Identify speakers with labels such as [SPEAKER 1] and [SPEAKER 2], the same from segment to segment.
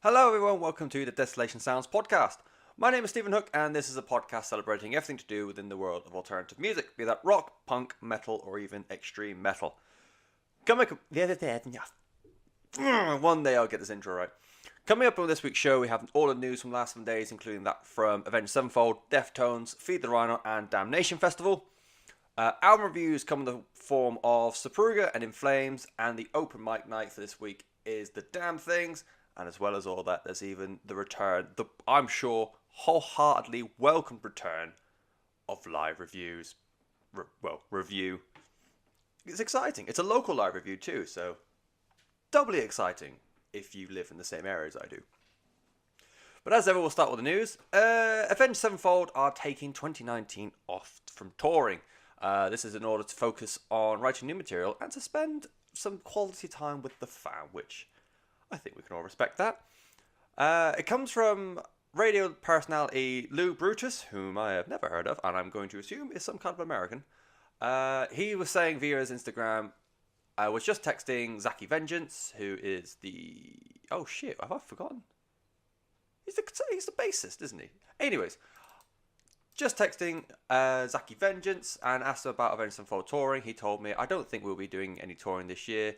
[SPEAKER 1] Hello everyone, welcome to the Desolation Sounds Podcast. My name is Stephen Hook and this is a podcast celebrating everything to do within the world of alternative music, be that rock, punk, metal or even extreme metal. One day I'll get this intro right. Coming up on this week's show we have all the news from the last 7 days, including that from Avenged Sevenfold, Deftones, Feed the Rhino and Damnation Festival. Album reviews come in the form of Supruga and In Flames, and the open mic night for this week is The Damn Things. And as well as all that, there's even the return, I'm sure, wholeheartedly welcomed return of live reviews. Review. It's exciting. It's a local live review too, so doubly exciting if you live in the same area as I do. But as ever, we'll start with the news. Avenged Sevenfold are taking 2019 off from touring. This is in order to focus on writing new material and to spend some quality time with the fan, which I think we can all respect that. It comes from radio personality Lou Brutus, whom I have never heard of, and I'm going to assume is some kind of American. He was saying via his Instagram, I was just texting Zachy Vengeance, who is the... Oh shit, have I forgotten? He's the bassist, isn't he? Anyways, just texting Zachy Vengeance and asked him about Avenged Sevenfold touring. He told me, I don't think we'll be doing any touring this year.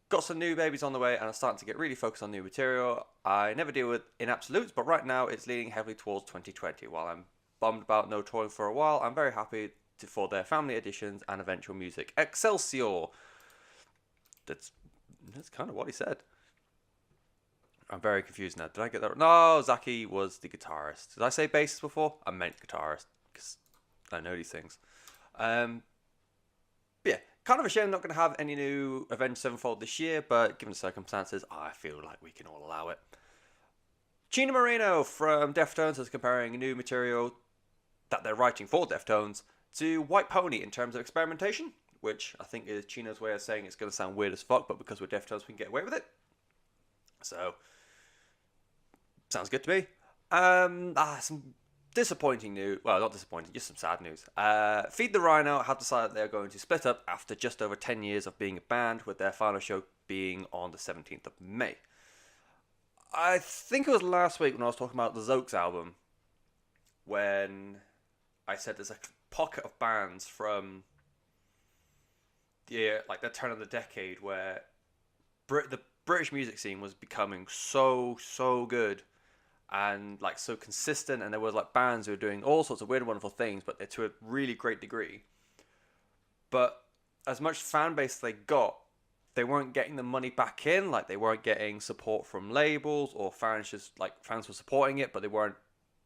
[SPEAKER 1] Got some new babies on the way and I'm starting to get really focused on new material. I never deal with in absolutes, but right now it's leaning heavily towards 2020. While I'm bummed about no touring for a while, I'm very happy for their family editions and eventual music. Excelsior! That's kind of what he said. I'm very confused now. Did I get that right? No, Zachy was the guitarist. Did I say bassist before? I meant guitarist, because I know these things. Yeah, kind of a shame I'm not going to have any new Avenged Sevenfold this year, but given the circumstances, I feel like we can all allow it. Chino Moreno from Deftones is comparing new material that they're writing for Deftones to White Pony in terms of experimentation, which I think is Chino's way of saying it's going to sound weird as fuck, but because we're Deftones, we can get away with it. So, sounds good to me. Some disappointing news. Well, not disappointing, just some sad news. Feed the Rhino have decided they're going to split up after just over 10 years of being a band, with their final show being on the 17th of May. I think it was last week when I was talking about the Zokes album, when I said there's a pocket of bands from the turn of the decade where the British music scene was becoming so good and like so consistent, and there was like bands who were doing all sorts of weird and wonderful things, but they're to a really great degree. But as much fan base they got, they weren't getting the money back in. Like, they weren't getting support from labels, or fans were supporting it, but they weren't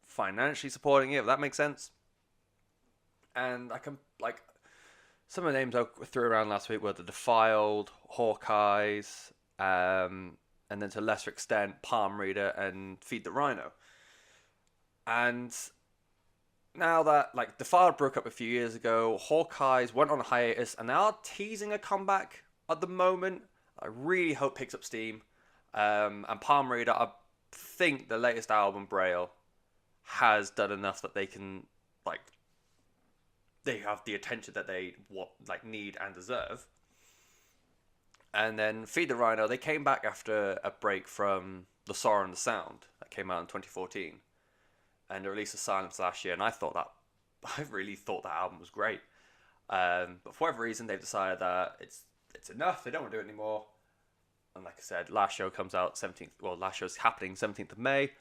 [SPEAKER 1] financially supporting it, if that makes sense. And I can, like, some of the names I threw around last week were the Defiled, Hawkeyes, and then to a lesser extent, Palm Reader and Feed the Rhino. And now that, like, Defiled broke up a few years ago, Hawkeyes went on a hiatus, and they are teasing a comeback at the moment. I really hope picks up steam. And Palm Reader, I think the latest album, Braille, has done enough that they can, like, they have the attention that they need and deserve. And then Feed the Rhino, they came back after a break from The Sorrow and the Sound that came out in 2014. And they released The Silence last year, and I really thought that album was great. But for whatever reason, they've decided that it's enough, they don't want to do it anymore. And like I said, last show comes out 17th, well, last show's happening 17th of May.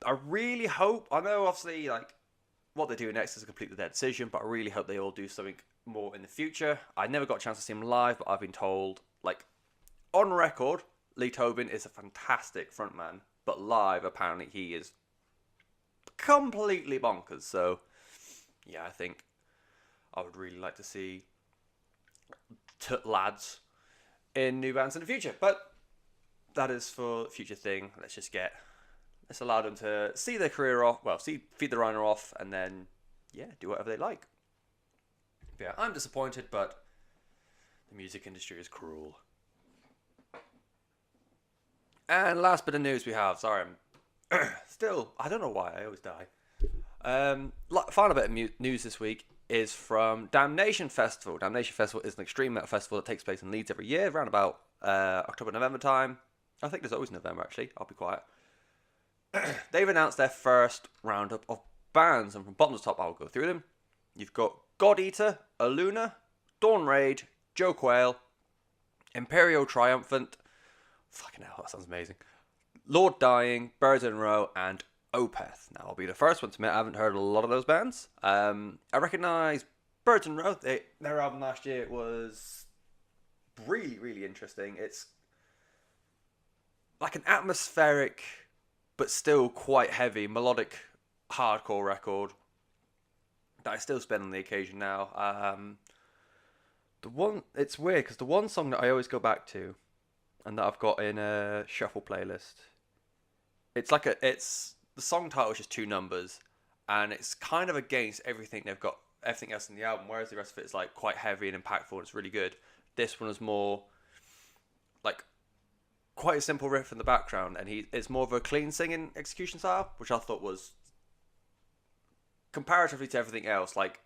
[SPEAKER 1] I really hope, I know obviously, like, what they do next is completely their decision, but I really hope they all do something more in the future. I never got a chance to see him live, but I've been told, like, on record, Lee Tobin is a fantastic frontman, but live, apparently, he is completely bonkers. So, yeah, I think I would really like to see lads in new bands in the future, but that is for the future thing. Let's allow them to see their career off, Feed the Rhino off, and then, yeah, do whatever they like. Yeah, I'm disappointed, but the music industry is cruel. And last bit of news we have, sorry, I'm still, I don't know why, I always die. Final bit of news this week is from Damnation Festival. Damnation Festival is an extreme metal festival that takes place in Leeds every year, around about October, November time. I think there's always November, actually. I'll be quiet. They've announced their first roundup of bands, and from bottom to top, I'll go through them. You've got God Eater, Aluna, Dawn Raid, Joe Quail, Imperial Triumphant, fucking hell, that sounds amazing, Lord Dying, Birds in a Row, and Opeth. Now, I'll be the first one to admit I haven't heard a lot of those bands. I recognise Birds in a Row. Their album last year was really, really interesting. It's like an atmospheric, but still quite heavy, melodic, hardcore record that I still spin on the occasion now. It's weird because the one song that I always go back to, and that I've got in a shuffle playlist, it's the song title is just two numbers, and it's kind of against everything else in the album, whereas the rest of it is like quite heavy and impactful and it's really good. This one is more like quite a simple riff in the background, and it's more of a clean singing execution style, which I thought was, comparatively to everything else, like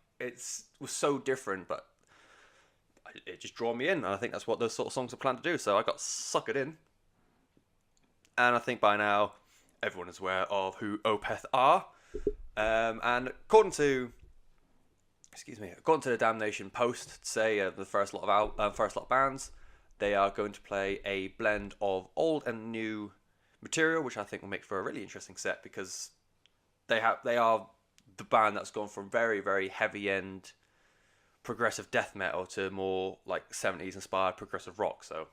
[SPEAKER 1] was so different, but it just drew me in, and I think that's what those sort of songs are planned to do. So I got suckered in, and I think by now everyone is aware of who Opeth are. And according to the Damnation post, say the first lot of bands, they are going to play a blend of old and new material, which I think will make for a really interesting set, because they are the band that's gone from very, very heavy end progressive death metal to more like 70s inspired progressive rock. So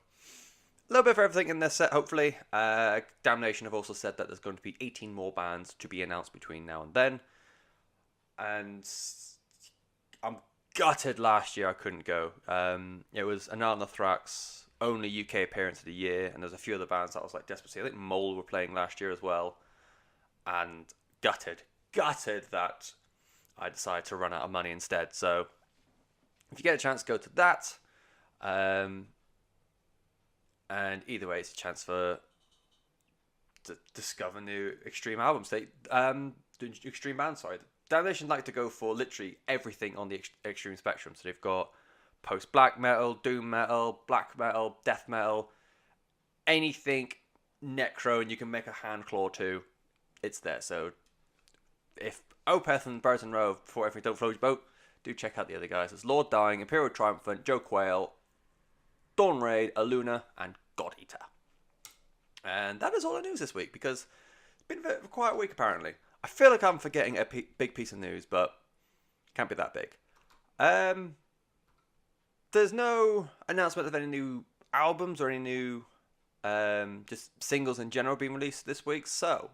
[SPEAKER 1] a little bit of everything in this set, hopefully. Damnation have also said that there's going to be 18 more bands to be announced between now and then. And I'm gutted last year I couldn't go. It was Anarthrax's only UK appearance of the year, and there's a few other bands that I was like desperate to see. I think Mole were playing last year as well. And gutted that I decided to run out of money instead. So if you get a chance, go to that. And either way, it's a chance to discover new extreme albums. Extreme bands, sorry. Damnation like to go for literally everything on the extreme spectrum. So they've got post-black metal, doom metal, black metal, death metal, anything necro, and you can make a hand claw to. It's there. So if Opeth and Birds in a Row, before everything don't float your boat, do check out the other guys. It's Lord Dying, Imperial Triumphant, Joe Quail, Dawn Raid, Aluna, and God Eater. And that is all the news this week, because it's been a bit of a quiet week apparently. I feel like I'm forgetting a big piece of news, but it can't be that big. There's no announcement of any new albums or any new just singles in general being released this week, so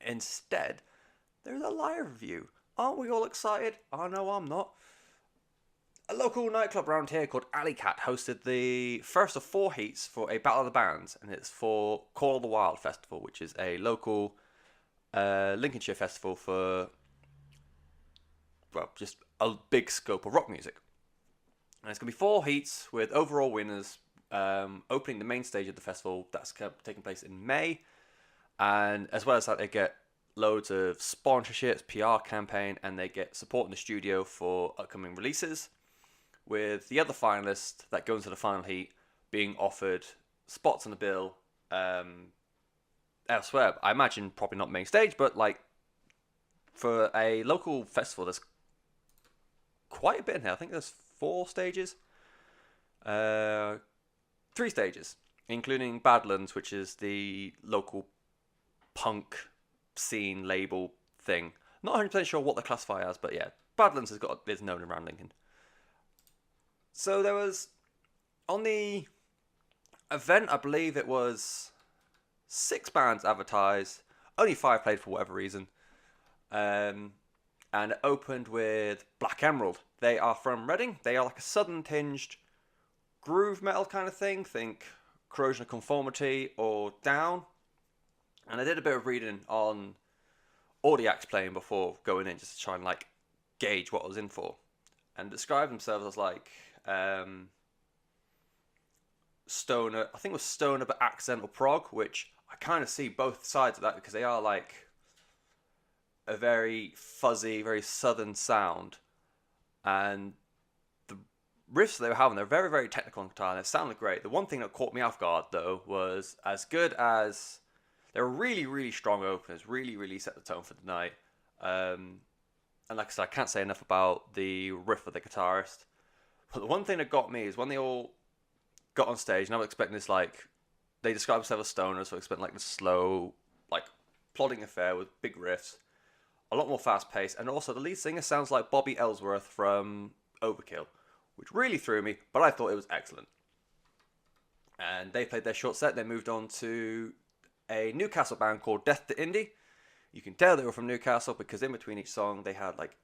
[SPEAKER 1] instead there's a live review. Aren't we all excited? I know I'm not. A local nightclub around here called Alley Cat hosted the first of 4 heats for a Battle of the Bands, and it's for Call of the Wild Festival, which is a local Lincolnshire festival for, well, just a big scope of rock music. And it's going to be 4 heats with overall winners opening the main stage of the festival that's taking place in May. And as well as that, they get loads of sponsorships, PR campaign, and they get support in the studio for upcoming releases, with the other finalists that go into the final heat being offered spots on the bill elsewhere. I imagine probably not main stage, but like for a local festival, there's quite a bit in here. I think there's 4 stages, 3 stages, including Badlands, which is the local punk scene label thing. Not 100% sure what they classify as, but yeah, Badlands is known around Lincoln. So there was, on the event, I believe it was 6 bands advertised, only 5 played for whatever reason, and it opened with Black Emerald. They are from Reading. They are like a southern tinged groove metal kind of thing. Think Corrosion of Conformity or Down. And I did a bit of reading on all the acts playing before going in, just to try and like gauge what I was in for, and describe themselves as like stoner. I think it was stoner but accidental prog, which I kind of see both sides of that, because they are like a very fuzzy, very southern sound, and the riffs they were having, they're very, very technical on guitar, and it sounded great. The one thing that caught me off guard, though, was as good as... They were really, really strong openers, really, really set the tone for the night. And like I said, I can't say enough about the riff of the guitarist. But the one thing that got me is when they all got on stage, and I was expecting this, like... They describe themselves as stoners, so I expect like the slow, like, plodding affair with big riffs. A lot more fast-paced, and also the lead singer sounds like Bobby Ellsworth from Overkill, which really threw me, but I thought it was excellent. And they played their short set. They moved on to a Newcastle band called Death to Indie. You can tell they were from Newcastle because in between each song they had like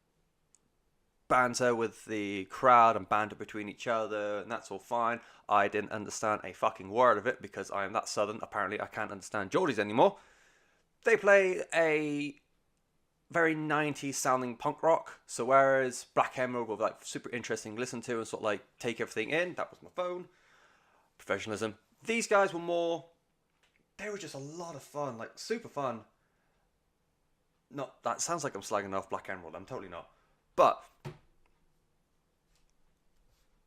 [SPEAKER 1] banter with the crowd and banter between each other, and that's all fine. I didn't understand a fucking word of it because I am that southern. Apparently I can't understand Geordies anymore. They play a very 90s sounding punk rock. So whereas Black Emerald was like super interesting to listen to and sort of like take everything in, that was my phone. Professionalism. These guys were more... They were just a lot of fun, like super fun. Not that sounds like I'm slagging off Black Emerald. I'm totally not. But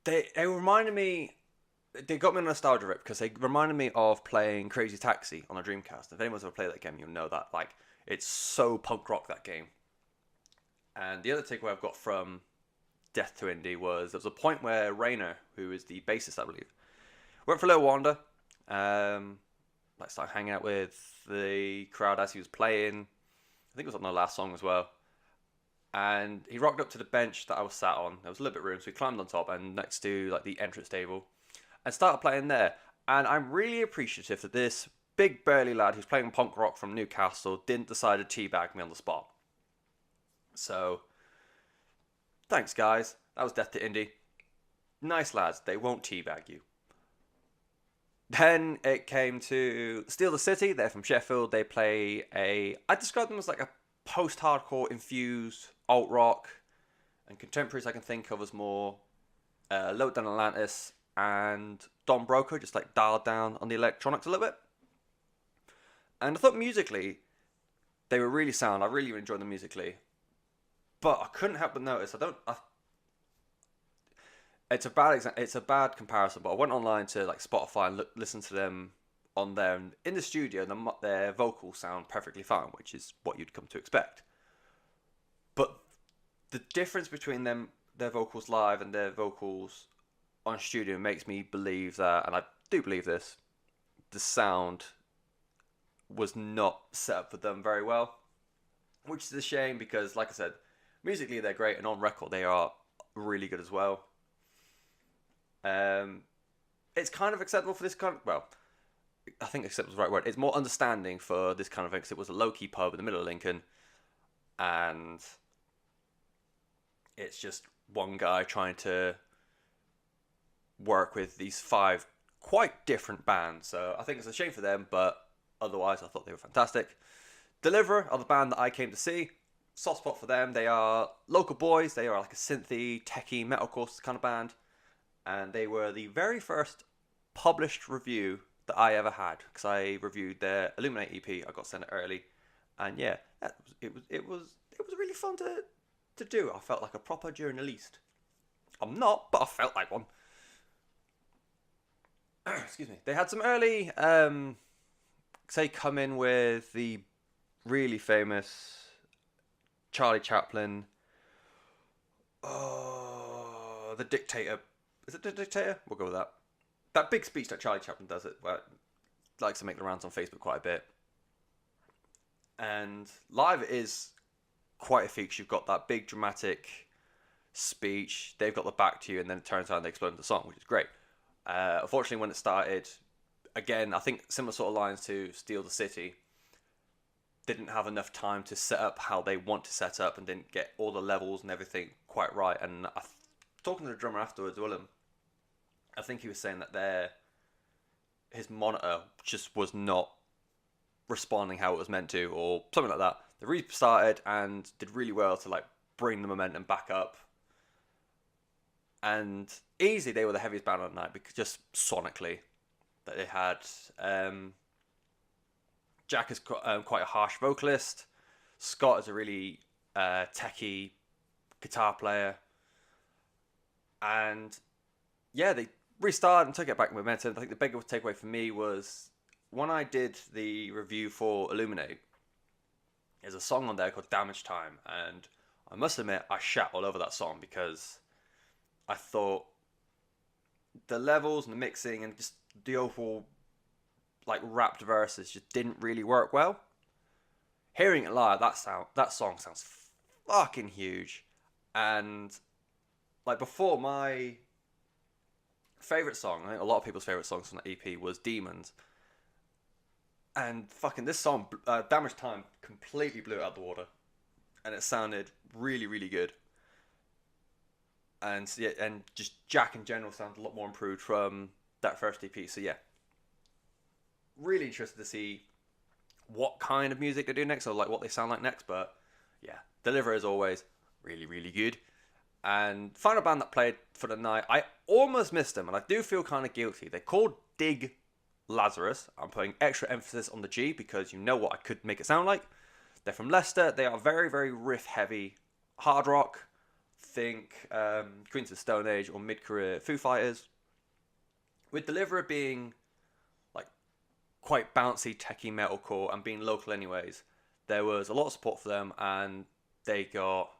[SPEAKER 1] they reminded me... They got me on a nostalgia rip because they reminded me of playing Crazy Taxi on a Dreamcast. If anyone's ever played that game, you'll know that. Like, it's so punk rock, that game. And the other takeaway I've got from Death to Indie was there was a point where Rayner, who is the bassist, I believe, went for a little wander. Like, started hanging out with the crowd as he was playing. I think it was on the last song as well. And he rocked up to the bench that I was sat on. There was a little bit of room, so he climbed on top and next to like the entrance table and started playing there. And I'm really appreciative that this big burly lad who's playing punk rock from Newcastle didn't decide to teabag me on the spot. So, thanks guys. That was Death to Indie. Nice lads, they won't teabag you. Then it came to Steal the City. They're from Sheffield. They play I describe them as like a post-hardcore infused alt-rock, and contemporaries I can think of as more Low Down Atlantis and Don Broco, just like dialed down on the electronics a little bit. And I thought musically they were really sound. I really enjoyed them musically, but I couldn't help but notice it's a bad comparison, but I went online to like Spotify and listen to them on there, and in the studio their vocals sound perfectly fine, which is what you'd come to expect. But the difference between their vocals live and their vocals on studio makes me believe that, and I do believe this, the sound was not set up for them very well, which is a shame because, like I said, musically they're great, and on record they are really good as well. It's kind of acceptable for this kind of, well, I think acceptable is the right word. It's more understanding for this kind of thing because it was a low-key pub in the middle of Lincoln, and it's just one guy trying to work with these 5 quite different bands. So I think it's a shame for them, but otherwise I thought they were fantastic. Deliver are the band that I came to see. Soft spot for them. They are local boys. They are like a synthy, techie, metalcore kind of band. And they were the very first published review that I ever had, because I reviewed their Illuminate EP. I got sent it early, and yeah, it was really fun to do. I felt like a proper journalist. I'm not, but I felt like one. Excuse me. They had some early, come in with the really famous Charlie Chaplin. Oh, the Dictator. Is it the Dictator? We'll go with that. That big speech that Charlie Chaplin does, likes to make the rounds on Facebook quite a bit. And live it is quite a feat. You've got that big dramatic speech. They've got the back to you, and then it turns out and they explode into the song, which is great. Unfortunately, when it started, again, I think similar sort of lines to Steal the City, didn't have enough time to set up how they want to set up and didn't get all the levels and everything quite right. And talking to the drummer afterwards, Willem, I think he was saying that his monitor just was not responding how it was meant to, or something like that. They restarted and did really well to like bring the momentum back up. And easily they were the heaviest band on the night because just sonically, that they had. Jack is quite a harsh vocalist. Scott is a really techie guitar player. And yeah, they restarted and took it back momentum. I think the bigger takeaway for me was when I did the review for Illuminate, there's a song on there called Damage Time, and I must admit I shat all over that song because I thought the levels and the mixing and just the overall like rapped verses just didn't really work well. Hearing it live, that song sounds fucking huge, and like before my favorite song, I think a lot of people's favorite songs from the EP was Demons, and fucking this song, Damage Time, completely blew it out the water, and it sounded really really good. And yeah, and just Jack in general sounds a lot more improved from that first EP. So yeah, really interested to see what kind of music they do next, or like what they sound like next. But yeah, Deliver as always, really really good. And final band that played for the night, I almost missed them, and I do feel kind of guilty. They're called Dig Lazarus. I'm putting extra emphasis on the G because you know what I could make it sound like. They're from Leicester. They are very very riff heavy, hard rock. Think Queens of the Stone Age or mid-career Foo Fighters. With Deliverer being like quite bouncy, techie metalcore and being local anyways, there was a lot of support for them, and they got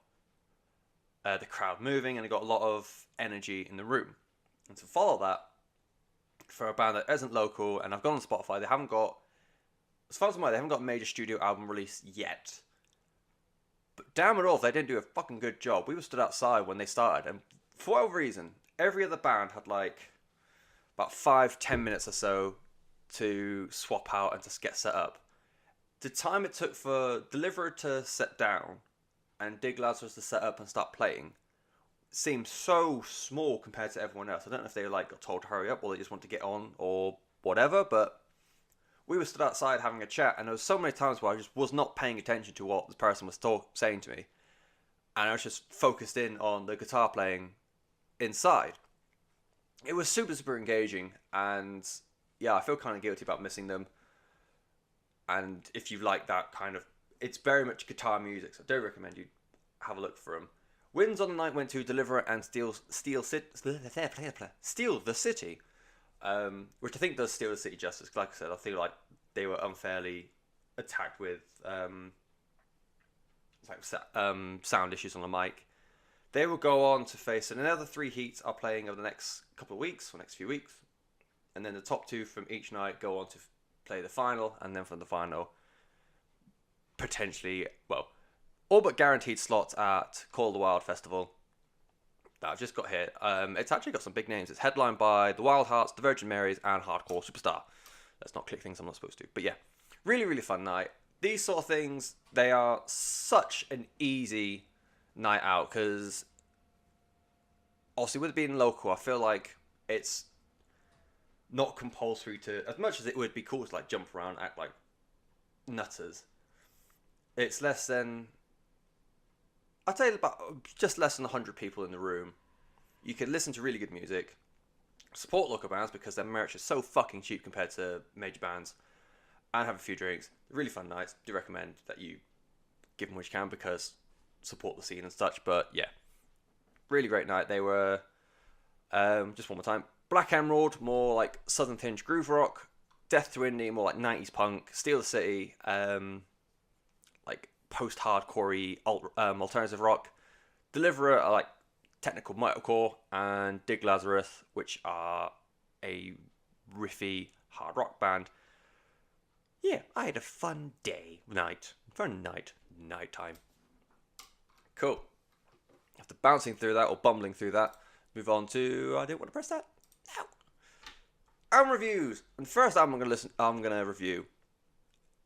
[SPEAKER 1] the crowd moving, and they got a lot of energy in the room. And to follow that, for a band that isn't local, and I've gone on Spotify, they haven't got, as far as I'm aware, they haven't got a major studio album release yet. But damn it all, if they didn't do a fucking good job. We were stood outside when they started, and for whatever reason, every other band had like about 5-10 minutes or so to swap out and to get set up. The time it took for Deliverer to set down and Dig Lazarus to set up and start playing seemed so small compared to everyone else. I don't know if they like got told to hurry up or they just want to get on or whatever, but we were stood outside having a chat, and there was so many times where I just was not paying attention to what this person was saying to me, and I was just focused in on the guitar playing inside. It was super super engaging, and yeah, I feel kind of guilty about missing them. And if you like that kind of, it's very much guitar music, so I do recommend you have a look for them. Wins on the night went to Deliver and Steal the City, which I think does Steal the City justice. Like I said, I feel like they were unfairly attacked with sound issues on the mic. They will go on to face, and another 3 heats are playing over the next couple of weeks, or next few weeks, and then the top 2 from each night go on to play the final, and then from the final, potentially, well, all but guaranteed slots at Call of the Wild Festival that I've just got here. It's actually got some big names. It's headlined by the Wild Hearts, the Virgin Marys, and Hardcore Superstar. Let's not click things I'm not supposed to. But yeah, really, really fun night. These sort of things, they are such an easy night out because obviously with it being local, I feel like it's not compulsory to, as much as it would be cool to like jump around, act like nutters. It's less than, I'd say about just less than 100 people in the room. You can listen to really good music, support local bands because their merch is so fucking cheap compared to major bands, and have a few drinks. Really fun nights. Do recommend that you give them what you can because support the scene and such. But yeah, really great night. They were, just one more time, Black Emerald, more like Southern Tinge groove rock. Death to Indie, more like 90s punk. Steal the City, like post-hardcore alternative rock. Deliverer are like technical metalcore, and Dig Lazarus, which are a riffy hard rock band. Yeah, I had a fun nighttime. Cool. After bouncing through that or bumbling through that, move on to, I didn't want to press that. No. Album reviews. And the first album I'm gonna review.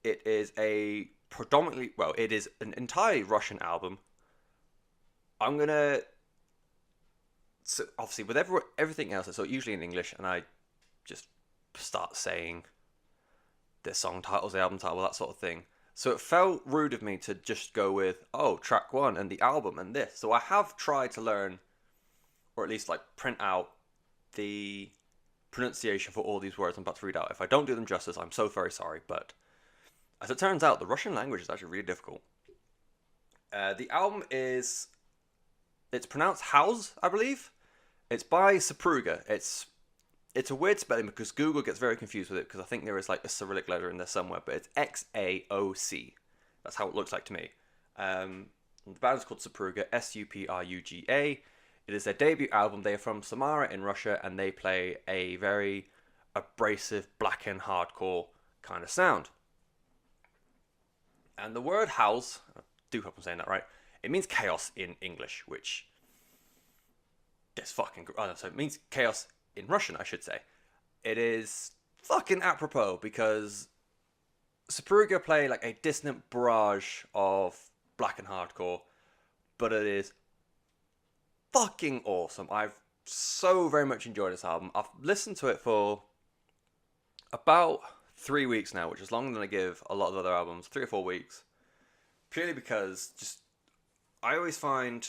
[SPEAKER 1] It is it is an entirely Russian album. So obviously with everything else, it's usually in English, and I just start saying the song titles, the album title, that sort of thing. So it felt rude of me to just go with, track 1 and the album and this. So I have tried to learn, or at least like print out the pronunciation for all these words I'm about to read out. If I don't do them justice, I'm so very sorry. But as it turns out, the Russian language is actually really difficult. The album it's pronounced House, I believe. It's by Supruga. It's a weird spelling because Google gets very confused with it because I think there is like a Cyrillic letter in there somewhere, but it's Xaoc. That's how it looks like to me. The band's called Supruga, Supruga. It is their debut album. They are from Samara in Russia, and they play a very abrasive, black and hardcore kind of sound. And the word house, I do hope I'm saying that right, it means chaos in English, which gets fucking... Oh, no, so it means chaos in Russian, I should say. It is fucking apropos because Supruga play like a dissonant barrage of black and hardcore, but it is fucking awesome. I've so very much enjoyed this album. I've listened to it for about 3 weeks now, which is longer than I give a lot of other albums, 3 or 4 weeks, purely because just I always find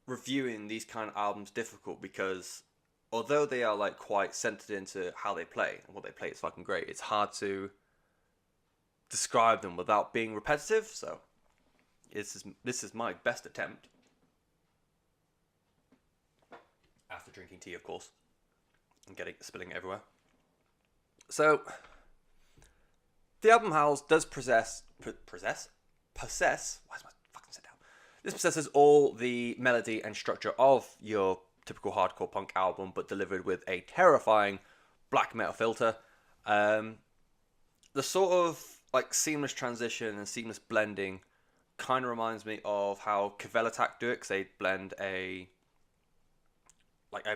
[SPEAKER 1] reviewing these kind of albums difficult because although they are like quite centered into how they play and what they play is fucking great, it's hard to describe them without being repetitive. So this is my best attempt after drinking tea, of course, and spilling it everywhere. So the album Howls does possess. Why is my fucking set down? This possesses all the melody and structure of your typical hardcore punk album, but delivered with a terrifying black metal filter. The sort of like seamless transition and seamless blending kind of reminds me of how Kvelertak do it, because they blend a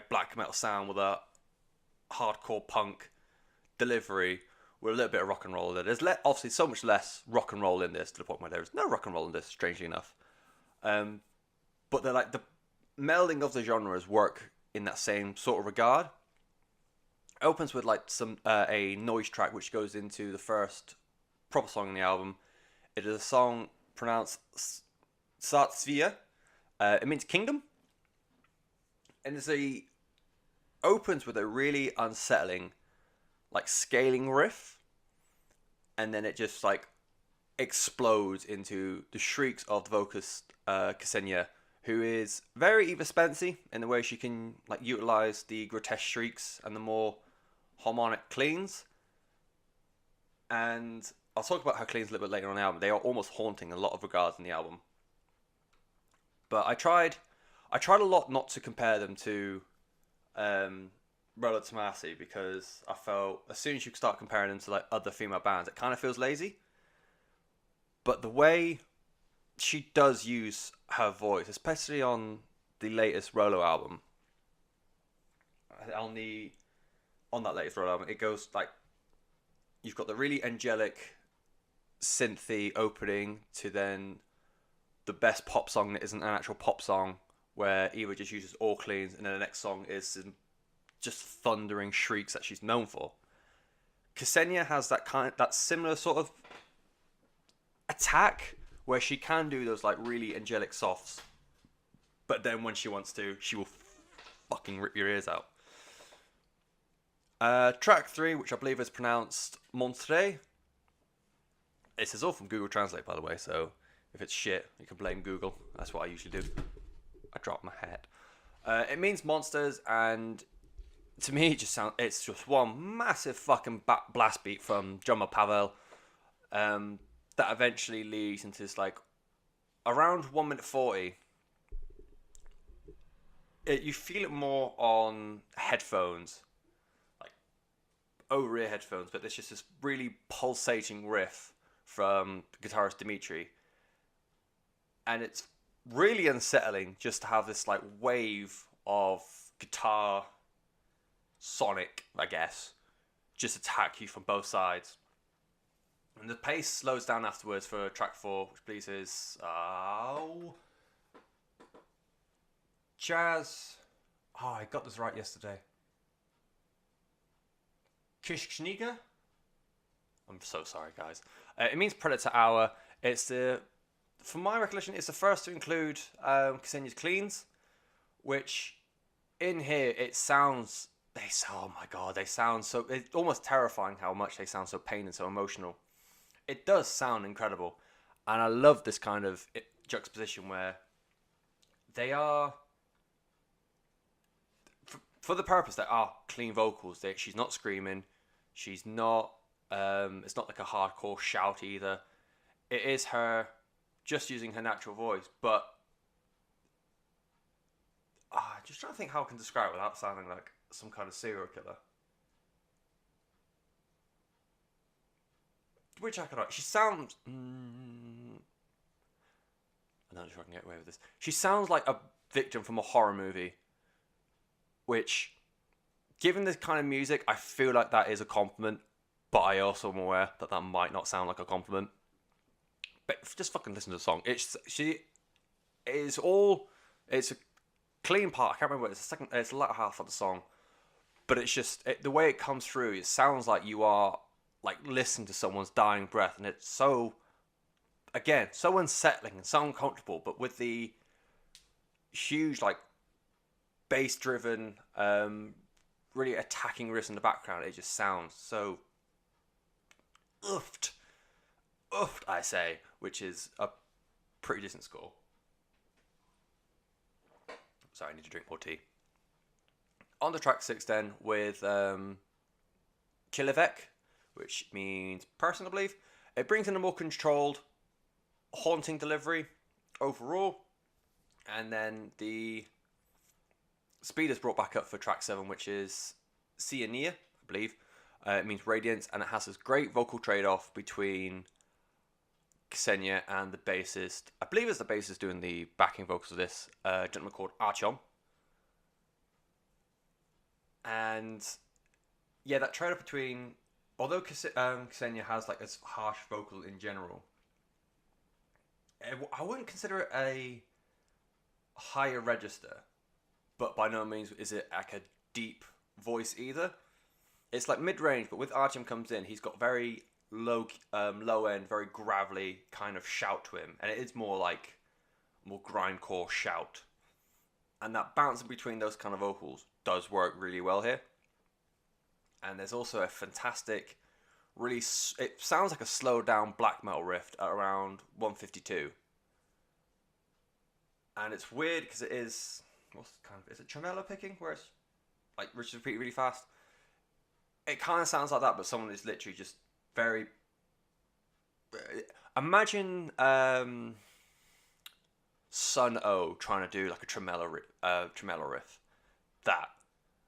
[SPEAKER 1] black metal sound with a hardcore punk delivery with a little bit of rock and roll there. There's obviously so much less rock and roll in this, to the point where there is no rock and roll in this, strangely enough. But they're like the melding of the genres work in that same sort of regard. It opens with like a noise track which goes into the first proper song in the album. It is a song pronounced Satsvia. It means kingdom, and opens with a really unsettling like scaling riff, and then it just like explodes into the shrieks of the vocalist Ksenia, who is very Eva Spencer in the way she can like utilize the grotesque shrieks and the more harmonic cleans. And I'll talk about her cleans a little bit later on the album. They are almost haunting in a lot of regards in the album. But I tried a lot not to compare them to Rolo Tomasi, because I felt as soon as you start comparing them to like other female bands, it kind of feels lazy. But the way she does use her voice, especially on the latest Rolo album, on that latest Rolo album, it goes like, you've got the really angelic synthy opening to then the best pop song that isn't an actual pop song, where Eva just uses all cleans, and then the next song is just thundering shrieks that she's known for. Ksenia has that similar sort of attack where she can do those like really angelic softs, but then when she wants to, she will fucking rip your ears out. Track 3, which I believe is pronounced Monstre. This is all from Google Translate, by the way, so if it's shit, you can blame Google. That's what I usually do. I drop my hat. It means monsters, and to me, it's just one massive fucking blast beat from John Pavel that eventually leads into this, like, around 1 minute 40. You feel it more on headphones, like over-ear headphones, but there's just this really pulsating riff from guitarist Dimitri. And it's really unsettling just to have this like wave of guitar sonic, I guess, just attack you from both sides. And the pace slows down afterwards for track 4, which pleases Jazz. Oh, I got this right yesterday. Kishkniga? I'm so sorry, guys. It means Predator Hour. From my recollection, it's the first to include Ksenia's cleans, which in here they sound so, it's almost terrifying how much they sound so pained and so emotional. It does sound incredible, and I love this kind of juxtaposition where they are for the purpose that are clean vocals. She's not screaming. She's not. It's not like a hardcore shout either. It is her just using her natural voice, but just trying to think how I can describe it without sounding like some kind of serial killer. Which I could. She sounds. I'm not sure I can get away with this. She sounds like a victim from a horror movie. Which, given this kind of music, I feel like that is a compliment. But I also am aware that that might not sound like a compliment. But just fucking listen to the song. It's a clean part. I can't remember. It's the latter half of the song. But it's just the way it comes through. It sounds like you are like listening to someone's dying breath, and it's so unsettling and so uncomfortable. But with the huge like bass-driven, really attacking riffs in the background, it just sounds so oofed, I say, which is a pretty decent score. Sorry, I need to drink more tea. On to track 6 then, with Kilivek, which means person, I believe. It brings in a more controlled, haunting delivery overall. And then the speed is brought back up for track 7, which is Sia, I believe. It means radiance, and it has this great vocal trade-off between Ksenia and the bassist. I believe it's the bassist doing the backing vocals of this, gentleman called Artyom. And yeah, that trade-off between, although Ksenia has like this harsh vocal in general, I wouldn't consider it a higher register, but by no means is it like a deep voice either. It's like mid-range, but with Artyom comes in, he's got very low end, very gravelly kind of shout to him, and it is more grindcore shout. And that bounce between those kind of vocals does work really well here. And there's also a fantastic, it sounds like a slowed down black metal riff at around 152. And it's weird because it is, is it tremolo picking, where it's like which is repeated really fast? It kind of sounds like that, but someone is literally just very. Imagine Sun O trying to do like a tremolo riff, that,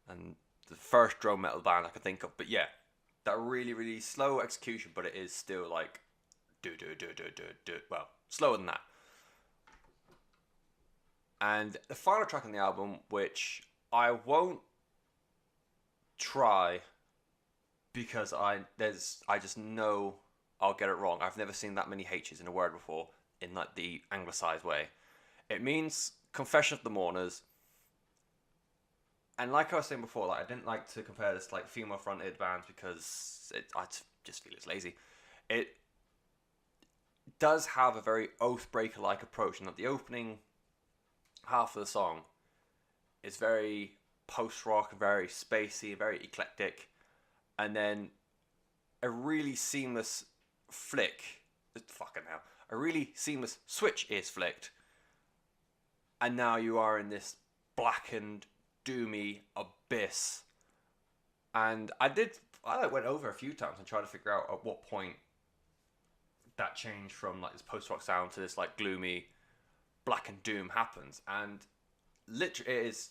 [SPEAKER 1] and the first drum metal band I can think of. But yeah, that really really slow execution, but it is still like do. Well, slower than that. And the final track on the album, which I won't try because I just know I'll get it wrong. I've never seen that many H's in a word before in like the anglicized way. It means Confession of the Mourners. And like I was saying before, like I didn't like to compare this to like female fronted bands because I just feel it's lazy. It does have a very Oathbreaker like approach, and that the opening half of the song is very post rock, very spacey, very eclectic. And then a really seamless a really seamless switch is flicked. And now you are in this blackened, doomy abyss. And I went over a few times and tried to figure out at what point that change from like this post-rock sound to this like gloomy black and doom happens. And literally it's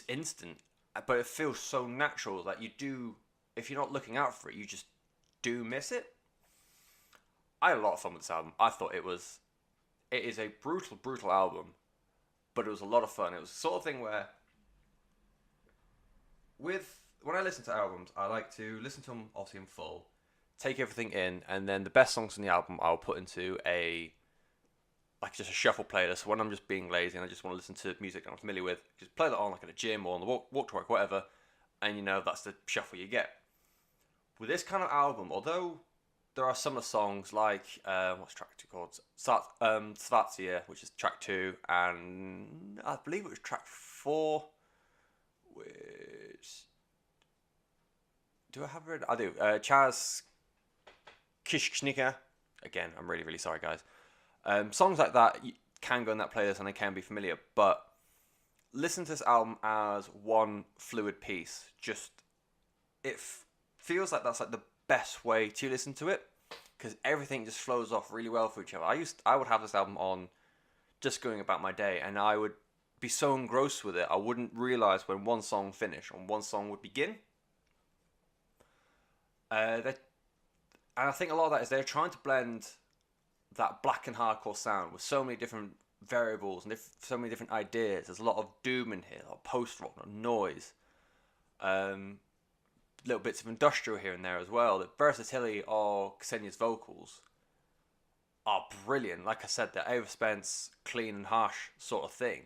[SPEAKER 1] instant. But it feels so natural that you do, if you're not looking out for it, you just do miss it. I had a lot of fun with this album. I thought it is a brutal album, but it was a lot of fun. It was the sort of thing where, when I listen to albums, I like to listen to them obviously in full, take everything in, and then the best songs on the album I'll put into just a shuffle playlist. When I'm just being lazy and I just want to listen to music I'm familiar with, just play that on like at a gym or on the walk to work, whatever, and that's the shuffle you get. With this kind of album, although there are some of the songs like what's track 2 called? Svatsia, which is track 2, and I believe it was track 4, which do I have it? I do. Chaz Kishknika. Again, I'm really really sorry guys. Songs like that can go in that playlist and they can be familiar, but listen to this album as one fluid piece. Just feels like that's like the best way to listen to it, because everything just flows off really well for each other. I would have this album on just going about my day, and I would be so engrossed with it I wouldn't realize when one song finished and one song would begin. And I think a lot of that is they're trying to blend that black and hardcore sound with so many different variables and so many different ideas. There's a lot of doom in here, a lot of post-rock, a lot of noise, little bits of industrial here and there as well. The versatility of Ksenia's vocals are brilliant. Like I said, the overspent, clean and harsh sort of thing,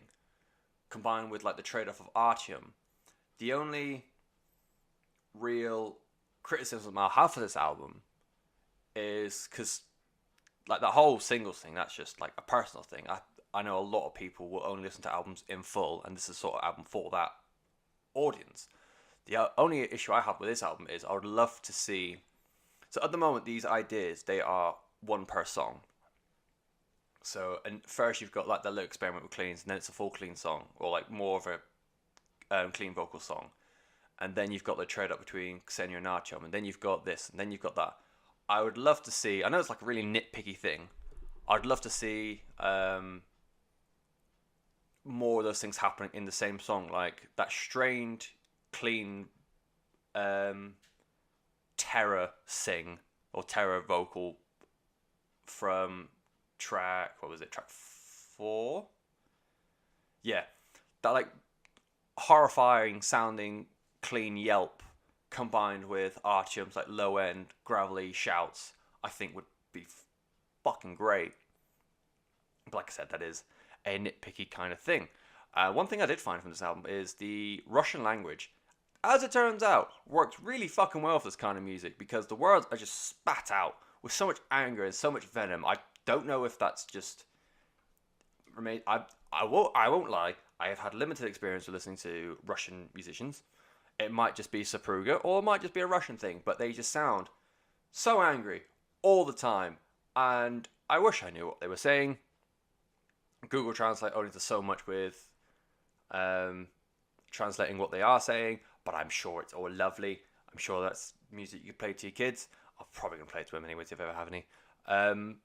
[SPEAKER 1] combined with like the trade-off of Artyom. The only real criticism I'll have for this album is because like that whole singles thing, that's just like a personal thing. I know a lot of people will only listen to albums in full, and this is sort of album for that audience. The only issue I have with this album is I would love to see... So at the moment, these ideas, they are one per song. So and first you've got like that little experiment with cleans, and then it's a full clean song, or like more of a clean vocal song. And then you've got the trade up between Ksenia and Artyom, and then you've got this, and then you've got that. I would love to see... I know it's like a really nitpicky thing. I'd love to see more of those things happening in the same song, like that strained, clean terror sing or terror vocal from track 4? Yeah, that like horrifying sounding clean yelp combined with Artyom's like low end gravelly shouts, I think would be fucking great. But like I said, that is a nitpicky kind of thing. One thing I did find from this album is the Russian language, as it turns out, works really fucking well for this kind of music, because the words are just spat out with so much anger and so much venom. I don't know if that's just... I won't lie, I have had limited experience with listening to Russian musicians. It might just be Supruga, or it might just be a Russian thing, but they just sound so angry all the time, and I wish I knew what they were saying. Google Translate only does so much with translating what they are saying, but I'm sure it's all lovely. I'm sure that's music you can play to your kids. I'm probably going to play it to them anyways if I ever have any. Kind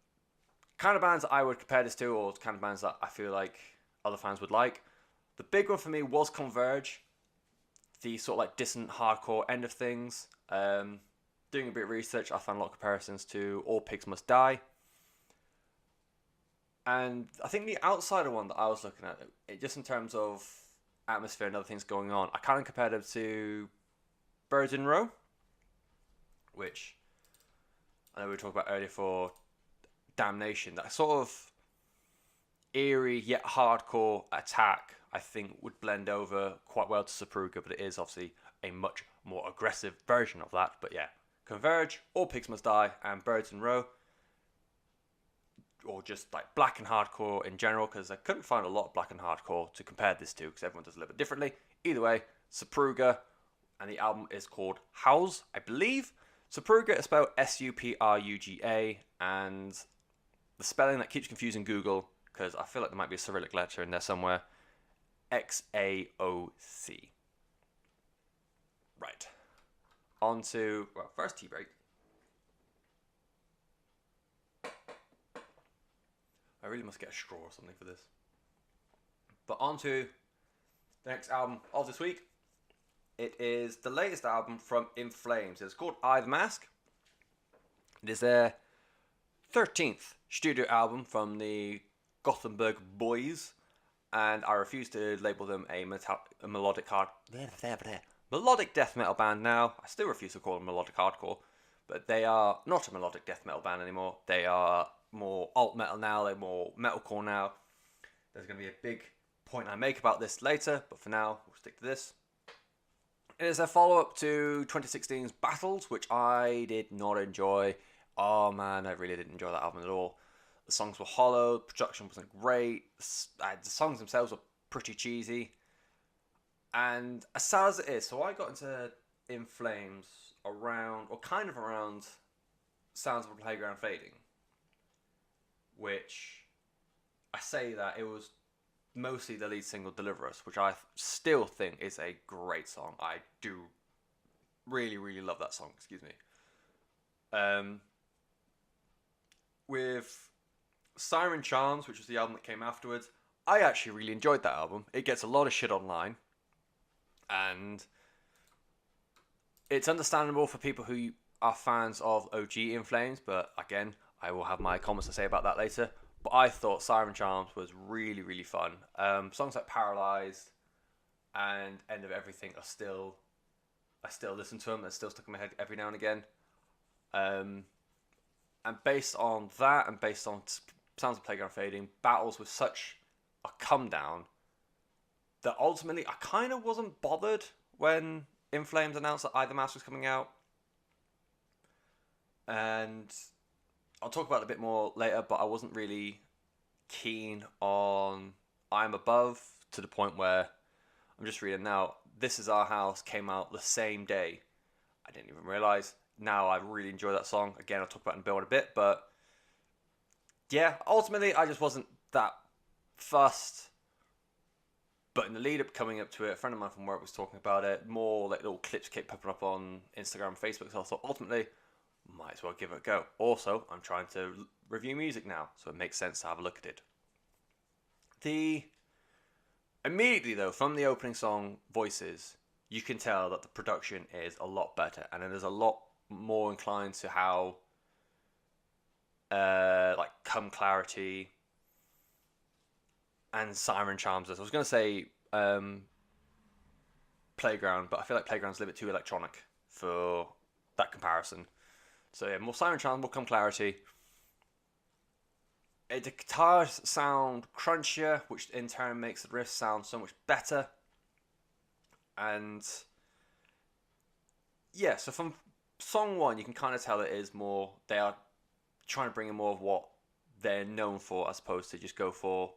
[SPEAKER 1] of bands that I would compare this to, or kind of bands that I feel like other fans would like. The big one for me was Converge, the sort of like distant hardcore end of things. Doing a bit of research, I found a lot of comparisons to All Pigs Must Die. And I think the outsider one that I was looking at, just in terms of atmosphere and other things going on, I kind of compared it to Birds in Row, which I know we were talking about earlier for Damnation. That sort of eerie yet hardcore attack, I think, would blend over quite well to Supruga, but it is obviously a much more aggressive version of that. But yeah, Converge, All Pigs Must Die, and Birds in Row, or just like black and hardcore in general, because I couldn't find a lot of black and hardcore to compare this to, because everyone does a little bit differently. Either way, Supruga, and the album is called House, I believe. Supruga is spelled Supruga, and the spelling that keeps confusing Google, because I feel like there might be a Cyrillic letter in there somewhere, Xaoc. Right. On to, well, first tea break. I really must get a straw or something for this. But on to the next album of this week. It is the latest album from In Flames. It's called Eye the Mask. It is their 13th studio album from the Gothenburg boys, and I refuse to label them a melodic death metal band now. I still refuse to call them melodic hardcore, but they are not a melodic death metal band anymore. They are more alt metal now, they're more metalcore now. There's going to be a big point I make about this later, but for now, we'll stick to this. It is a follow-up to 2016's Battles, which I did not enjoy. Oh man, I really didn't enjoy that album at all. The songs were hollow, the production wasn't great, the songs themselves were pretty cheesy. And as sad as it is, so I got into In Flames around Sounds of a Playground Fading, which I say that it was mostly the lead single Deliver Us, which I still think is a great song. I do really, really love that song, excuse me. With Siren Charms, which was the album that came afterwards, I actually really enjoyed that album. It gets a lot of shit online, and it's understandable for people who are fans of OG In Flames, but again, I will have my comments to say about that later. But I thought Siren Charms was really, really fun. Songs like Paralyzed and End of Everything I still listen to them. They're still stuck in my head every now and again. And based on that, and based on Sounds of Playground Fading, Battles with such a come down that ultimately I kind of wasn't bothered when In Flames announced that Either Mask was coming out. And I'll talk about it a bit more later, but I wasn't really keen on I'm Above to the point where I'm just reading now. This Is Our House came out the same day. I didn't even realise. Now I really enjoy that song. Again, I'll talk about it in Bill in a bit, but yeah, ultimately I just wasn't that fussed. But in the lead up coming up to it, a friend of mine from work was talking about it. More like little clips kept popping up on Instagram and Facebook, so I thought ultimately might as well give it a go. Also, I'm trying to review music now, so it makes sense to have a look at it. Immediately though, from the opening song, Voices, you can tell that the production is a lot better, and it is a lot more inclined to how like Come Clarity and Siren Charms is. I was going to say Playground, but I feel like Playground's a little bit too electronic for that comparison. So yeah, more Siren Charms, more Come Clarity. The guitars sound crunchier, which in turn makes the riffs sound so much better. And yeah, so from song one, you can kind of tell it is more, they are trying to bring in more of what they're known for as opposed to just go for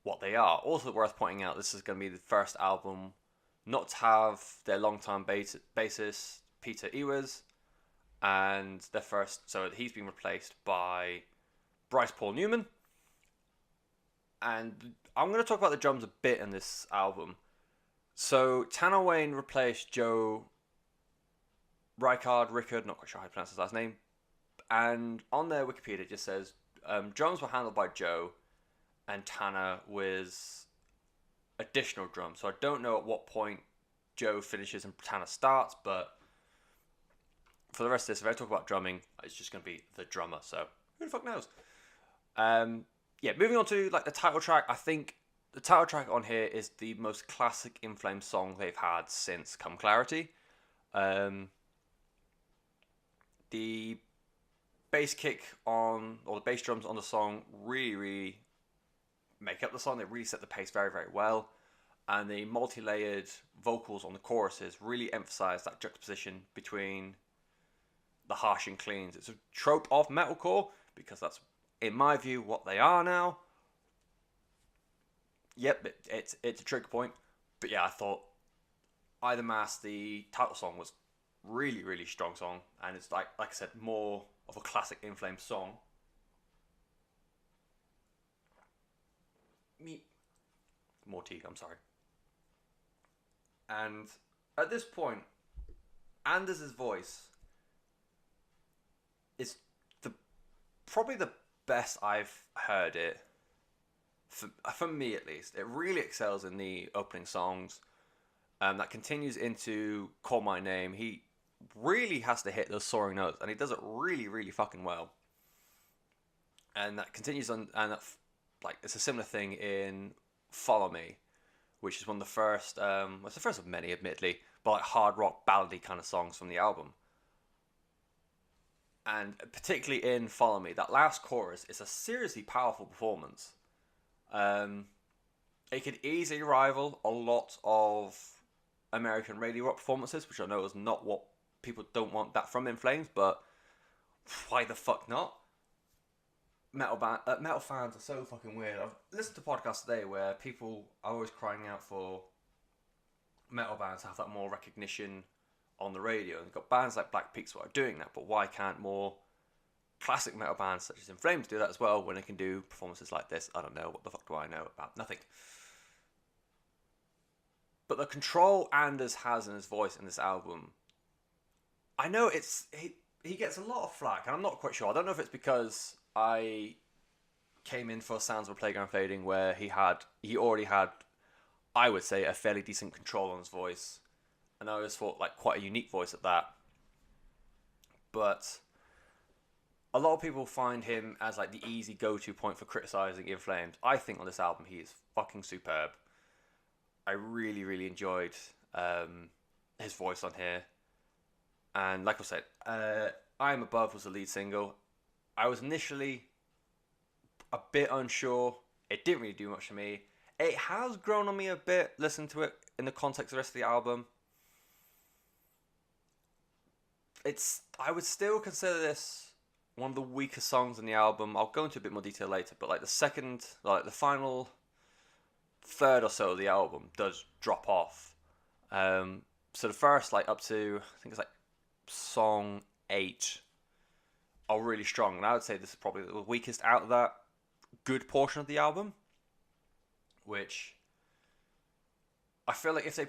[SPEAKER 1] what they are. Also worth pointing out, this is going to be the first album not to have their longtime bassist Peter Ewers, and their first, so he's been replaced by Bryce Paul Newman. And I'm going to talk about the drums a bit in this album. So Tanner Wayne replaced Joe Rickard, not quite sure how to pronounce his last name. And on their Wikipedia it just says drums were handled by Joe, and Tanner was additional drums. So I don't know at what point Joe finishes and Tanner starts, but for the rest of this, if I talk about drumming, it's just going to be the drummer. So who the fuck knows? Yeah, moving on to like the title track. I think the title track on here is the most classic In Flames song they've had since Come Clarity. The bass kick on, or the bass drums on the song really make up the song. They really set the pace very, very well. And the multi-layered vocals on the choruses really emphasize that juxtaposition between the harsh and cleans. It's a trope of metalcore, because that's, in my view, what they are now. Yep, it's a trigger point. But yeah, I thought Either Mask, the title song, was really, really strong song. And it's like I said, more of a classic In Flames song. More tea, I'm sorry. And at this point, Anders' voice is probably the best I've heard it, for me at least. It really excels in the opening songs. That continues into Call My Name. He really has to hit those soaring notes, and he does it really, really fucking well. And that continues on, and that, like, it's a similar thing in Follow Me, which is one of the first, it's the first of many, admittedly, but like hard rock ballady kind of songs from the album. And particularly in Follow Me, that last chorus is a seriously powerful performance. It could easily rival a lot of American radio rock performances, which I know is not what people don't want that from In Flames, but why the fuck not? Metal fans are so fucking weird. I've listened to podcasts today where people are always crying out for metal bands to have that more recognition on the radio, and you've got bands like Black Peaks that are doing that, but why can't more classic metal bands such as In Flames do that as well when they can do performances like this. I don't know. What the fuck do I know about? Nothing. But the control Anders has in his voice in this album, I know he gets a lot of flack, and I'm not quite sure. I don't know if it's because I came in for Sounds of a Playground Fading where he already had, I would say, a fairly decent control on his voice, and I always thought like quite a unique voice at that. But a lot of people find him as like the easy go-to point for criticizing In Flames. I think on this album he is fucking superb. I really, really enjoyed his voice on here. And like I said, I Am Above was the lead single. I was initially a bit unsure. It didn't really do much for me. It has grown on me a bit, listening to it in the context of the rest of the album. I would still consider this one of the weaker songs on the album. I'll go into a bit more detail later, but like the final third or so of the album does drop off. So the first, like up to, I think it's like song 8 are really strong, and I would say this is probably the weakest out of that good portion of the album, which I feel like if they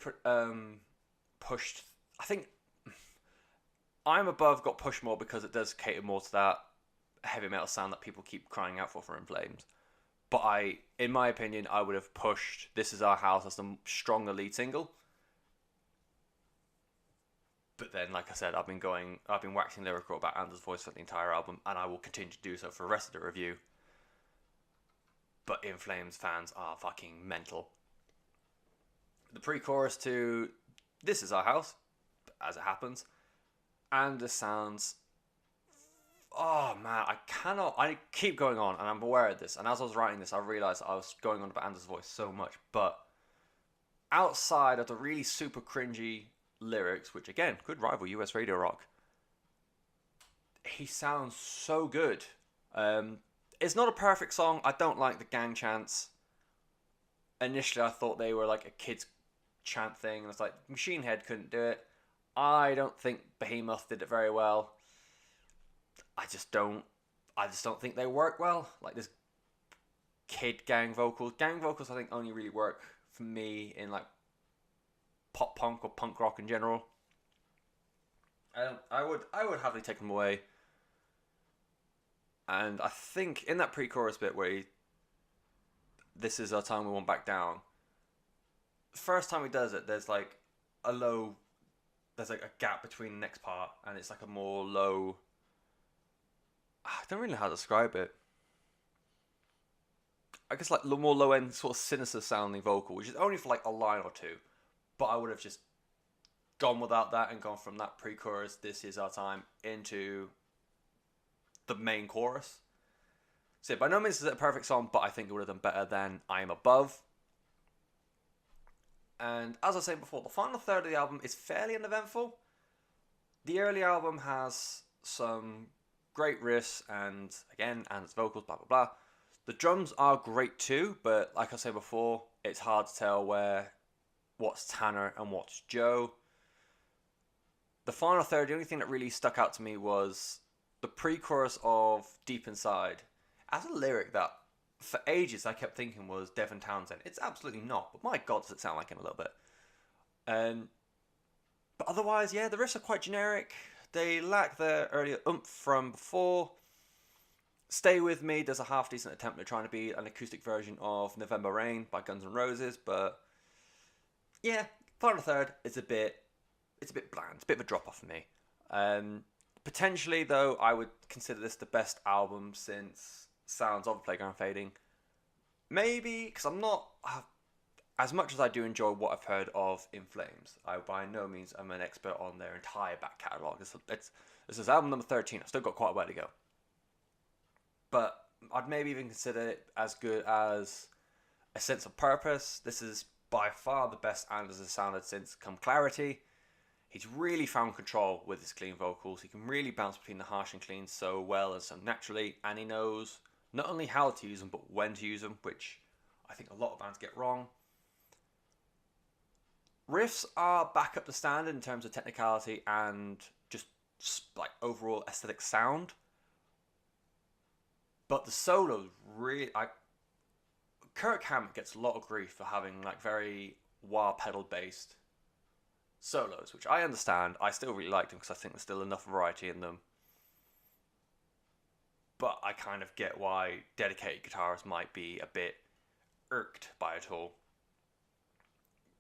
[SPEAKER 1] pushed, I think I'm Above got pushed more because it does cater more to that heavy metal sound that people keep crying out for In Flames. But in my opinion, I would have pushed This Is Our House as the stronger lead single. But then, like I said, I've been waxing lyrical about Anders' voice for the entire album, and I will continue to do so for the rest of the review. But In Flames fans are fucking mental. The pre-chorus to This Is Our House, as it happens, Anders sounds... Oh man, I keep going on, and I'm aware of this, and as I was writing this, I realised I was going on about Anders' voice so much, but outside of the really super cringy lyrics, which again could rival US radio rock, he sounds so good. It's not a perfect song. I don't like the gang chants. Initially I thought they were like a kid's chant thing, and it's like Machine Head couldn't do it. I don't think Behemoth did it very well. I just don't think they work well. Like this kid gang vocals. Gang vocals I think only really work for me in like pop punk or punk rock in general. I would happily take them away. And I think in that pre-chorus bit where This Is Our Time, We Won't Back Down, the first time he does it, there's like a gap between the next part, and it's like a more low, I don't really know how to describe it. I guess like more low end, sort of sinister sounding vocal, which is only for like a line or two. But I would have just gone without that and gone from that pre-chorus, This Is Our Time, into the main chorus. So by no means is it a perfect song, but I think it would have done better than I Am Above. And as I was saying before, the final third of the album is fairly uneventful. The early album has some great riffs and, again, and its vocals, blah, blah, blah. The drums are great too, but like I said before, it's hard to tell what's Tanner and what's Joe. The final third, the only thing that really stuck out to me was the pre-chorus of Deep Inside. As a lyric that, for ages, I kept thinking was Devin Townsend. It's absolutely not, but my God, does it sound like him a little bit. But otherwise, yeah, the riffs are quite generic. They lack the earlier oomph from before. Stay With Me does a half-decent attempt at trying to be an acoustic version of November Rain by Guns N' Roses, but yeah, final third is a bit bland. It's a bit of a drop-off for me. Potentially, though, I would consider this the best album since Sounds of Playground Fading. Maybe, because I'm not... as much as I do enjoy what I've heard of In Flames, I by no means am an expert on their entire back catalogue. This is album number 13. I've still got quite a way to go. But I'd maybe even consider it as good as A Sense of Purpose. This is by far the best Anders has sounded since Come Clarity. He's really found control with his clean vocals. He can really bounce between the harsh and clean so well and so naturally. And he knows not only how to use them, but when to use them, which I think a lot of bands get wrong. Riffs are back up to standard in terms of technicality and just like overall aesthetic sound. But the solos really, Kirk Hammett gets a lot of grief for having like very wah pedal based solos, which I understand. I still really like them because I think there's still enough variety in them. But I kind of get why dedicated guitarists might be a bit irked by it all.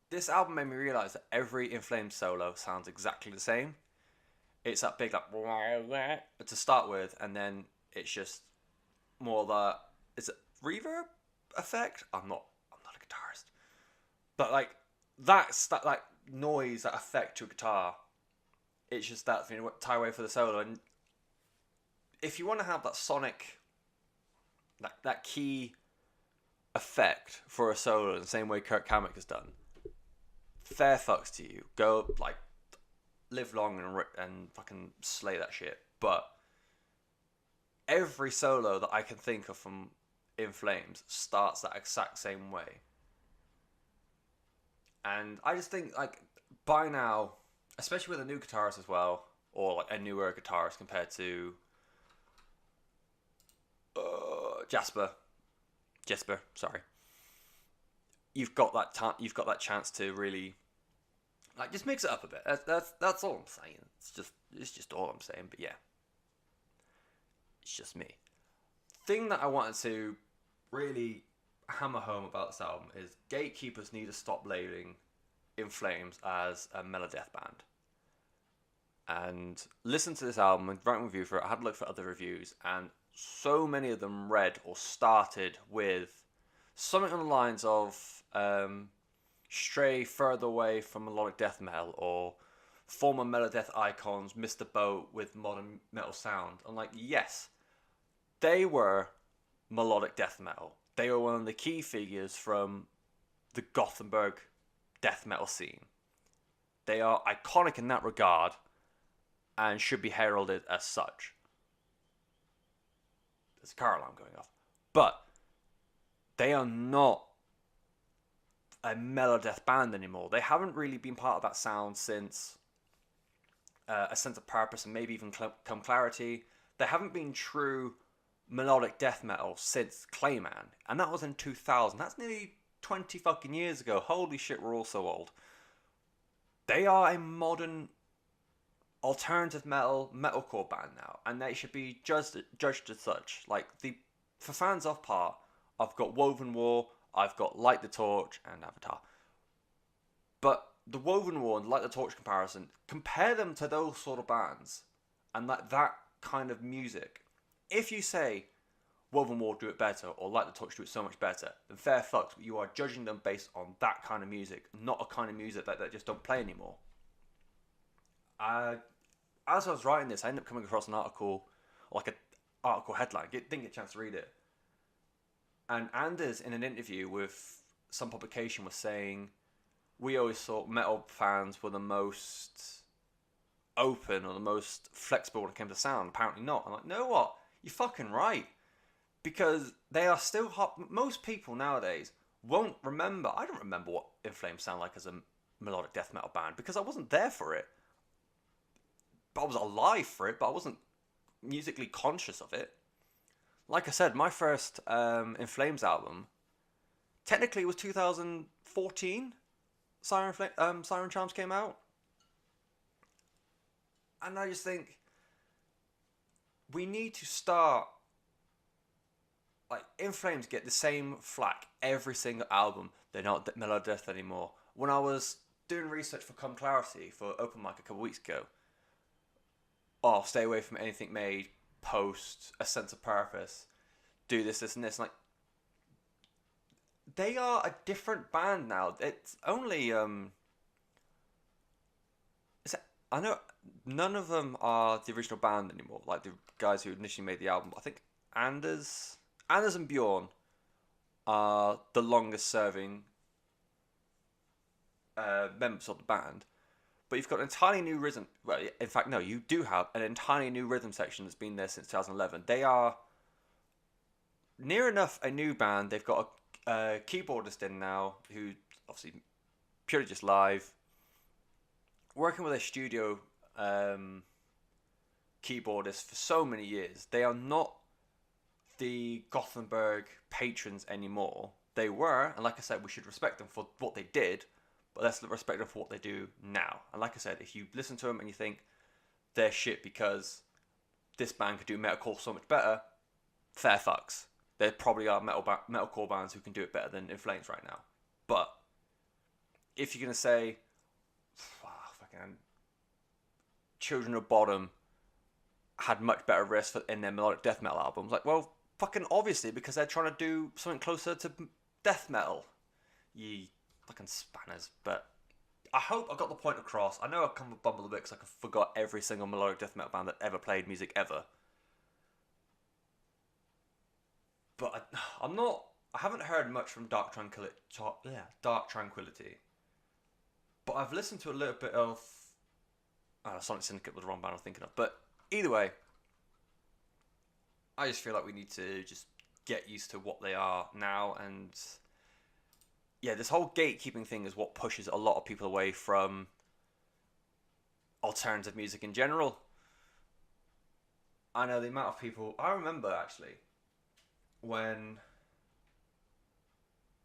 [SPEAKER 1] This album made me realise that every In Flames solo sounds exactly the same. It's that big like to start with, and then it's just more the is it reverb effect? I'm not a guitarist, but like that's that like noise, that effect to a guitar. It's just that thing tie away for the solo, and if you want to have that sonic, that key effect for a solo in the same way Kirk Hammett has done, fair fucks to you. Go like live long and fucking slay that shit. But every solo that I can think of from In Flames starts that exact same way. And I just think like by now, especially with a new guitarist as well, or like a newer guitarist compared to Jesper, sorry. You've got that chance to really like just mix it up a bit. That's all I'm saying. It's just all I'm saying. But yeah, it's just me. Thing that I wanted to really hammer home about this album is gatekeepers need to stop labeling In Flames as a melodeath band. And listen to this album and write a review for it. I had to look for other reviews, and so many of them read or started with something on the lines of stray further away from melodic death metal, or former melodeath icons missed the boat with modern metal sound. I'm like, yes, they were melodic death metal. They were one of the key figures from the Gothenburg death metal scene. They are iconic in that regard and should be heralded as such. There's a car alarm going off. But they are not a melodeath band anymore. They haven't really been part of that sound since A Sense of Purpose and maybe even Come Clarity. They haven't been true melodic death metal since Clayman. And that was in 2000. That's nearly 20 fucking years ago. Holy shit, we're all so old. They are a modern alternative metalcore band now, and they should be judged as such. Like for fans of part, I've got Woven War, I've got Light the Torch, and Avatar. But the Woven War and Light the Torch comparison, compare them to those sort of bands, and that kind of music. If you say Woven War do it better, or Light the Torch do it so much better, then fair fucks. You are judging them based on that kind of music, not a kind of music that they just don't play anymore. As I was writing this, I ended up coming across an article, like an article headline. Didn't get a chance to read it. And Anders, in an interview with some publication, was saying, we always thought metal fans were the most open or the most flexible when it came to sound. Apparently not. I'm like, know what? You're fucking right. Because they are still hot. Most people nowadays won't remember. I don't remember what In Flames sound like as a melodic death metal band because I wasn't there for it. But I was alive for it, but I wasn't musically conscious of it. Like I said, my first In Flames album technically was 2014. Siren Charms came out. And I just think we need to start, like, In Flames get the same flack every single album. They're not melodeath anymore. When I was doing research for Come Clarity for Open Mic a couple weeks ago, stay away from anything made post A Sense of Purpose, do this, and this. Like, they are a different band now. It's only I know none of them are the original band anymore. Like the guys who initially made the album. I think Anders and Bjorn are the longest serving members of the band. But you've got an entirely new rhythm. Well, in fact, no, you do have an entirely new rhythm section that's been there since 2011. They are near enough a new band. They've got a keyboardist in now who obviously purely just live, working with a studio keyboardist for so many years. They are not the Gothenburg patrons anymore. They were, and like I said, we should respect them for what they did, but let's respect them for what they do now. And like I said, if you listen to them and you think they're shit because this band could do metalcore so much better, fair fucks. There probably are metalcore bands who can do it better than In Flames right now. But if you're going to say, fucking Children of Bodom had much better riffs in their melodic death metal albums, like, well, fucking obviously, because they're trying to do something closer to death metal. Ye fucking spanners. But I hope I got the point across. I know I come with bumble a bit because I forgot every single melodic death metal band that ever played music ever. But I haven't heard much from Dark Tranquility. But I've listened to a little bit of... Sonic Syndicate was the wrong band I was thinking of. But either way, I just feel like we need to just get used to what they are now. And yeah, this whole gatekeeping thing is what pushes a lot of people away from alternative music in general. I know the amount of people... I remember, actually, when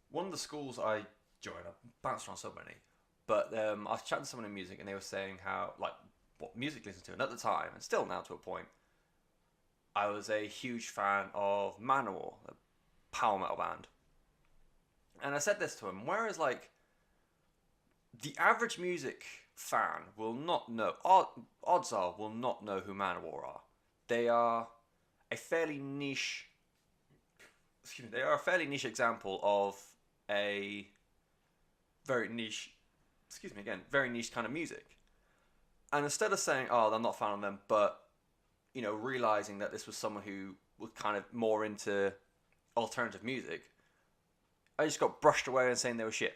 [SPEAKER 1] one of the schools I joined, I bounced around so many, but I was chatting to someone in music and they were saying how, like, what music they listened to, and at the time, and still now to a point, I was a huge fan of Manowar, a power metal band. And I said this to him, whereas, like, the average music fan will not know, odds are, will not know who Manowar are. They are a fairly niche... They are a fairly niche example of a very niche, very niche kind of music. And instead of saying, oh, I'm not a fan of them, but, you know, realizing that this was someone who was kind of more into alternative music, I just got brushed away and saying they were shit.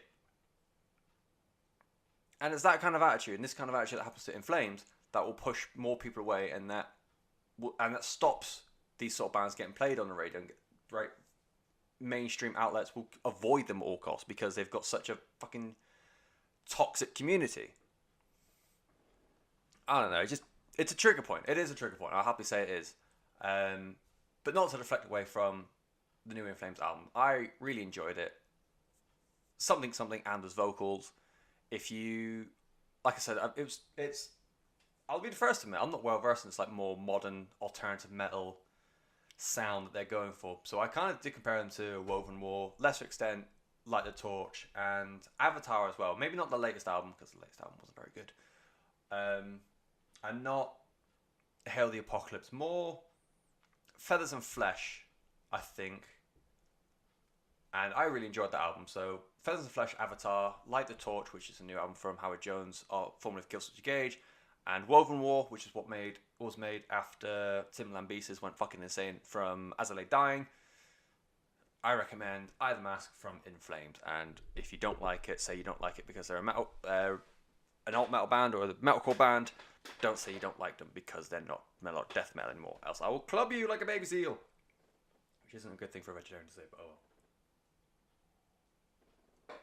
[SPEAKER 1] And it's that kind of attitude, and this kind of attitude that happens to In Flames, that will push more people away, and that stops these sort of bands getting played on the radio, right? Mainstream outlets will avoid them at all costs because they've got such a fucking toxic community. I don't know, it's a trigger point. It is a trigger point. I'll happily say it is. But not to deflect away from the new In Flames album. I really enjoyed it. Something, and there's vocals. If you, like I said, I'll be the first to admit, I'm not well versed in this like more modern alternative metal sound that they're going for. So I kind of did compare them to Woven War, lesser extent, Light the Torch, and Avatar as well. Maybe not the latest album, because the latest album wasn't very good. And not Hail the Apocalypse. More Feathers and Flesh, I think. And I really enjoyed that album. So Feathers and Flesh, Avatar, Light the Torch, which is a new album from Howard Jones, formerly of Killswitch Engage, and Woven War, which is what was made after Tim Lambesis went fucking insane from As I Lay Dying. I recommend either Mask from In Flames, and if you don't like it, say you don't like it because they're an alt metal band or a metalcore band. Don't say you don't like them because they're not melodic death metal anymore. Else I will club you like a baby seal, which isn't a good thing for a vegetarian to say, but oh well.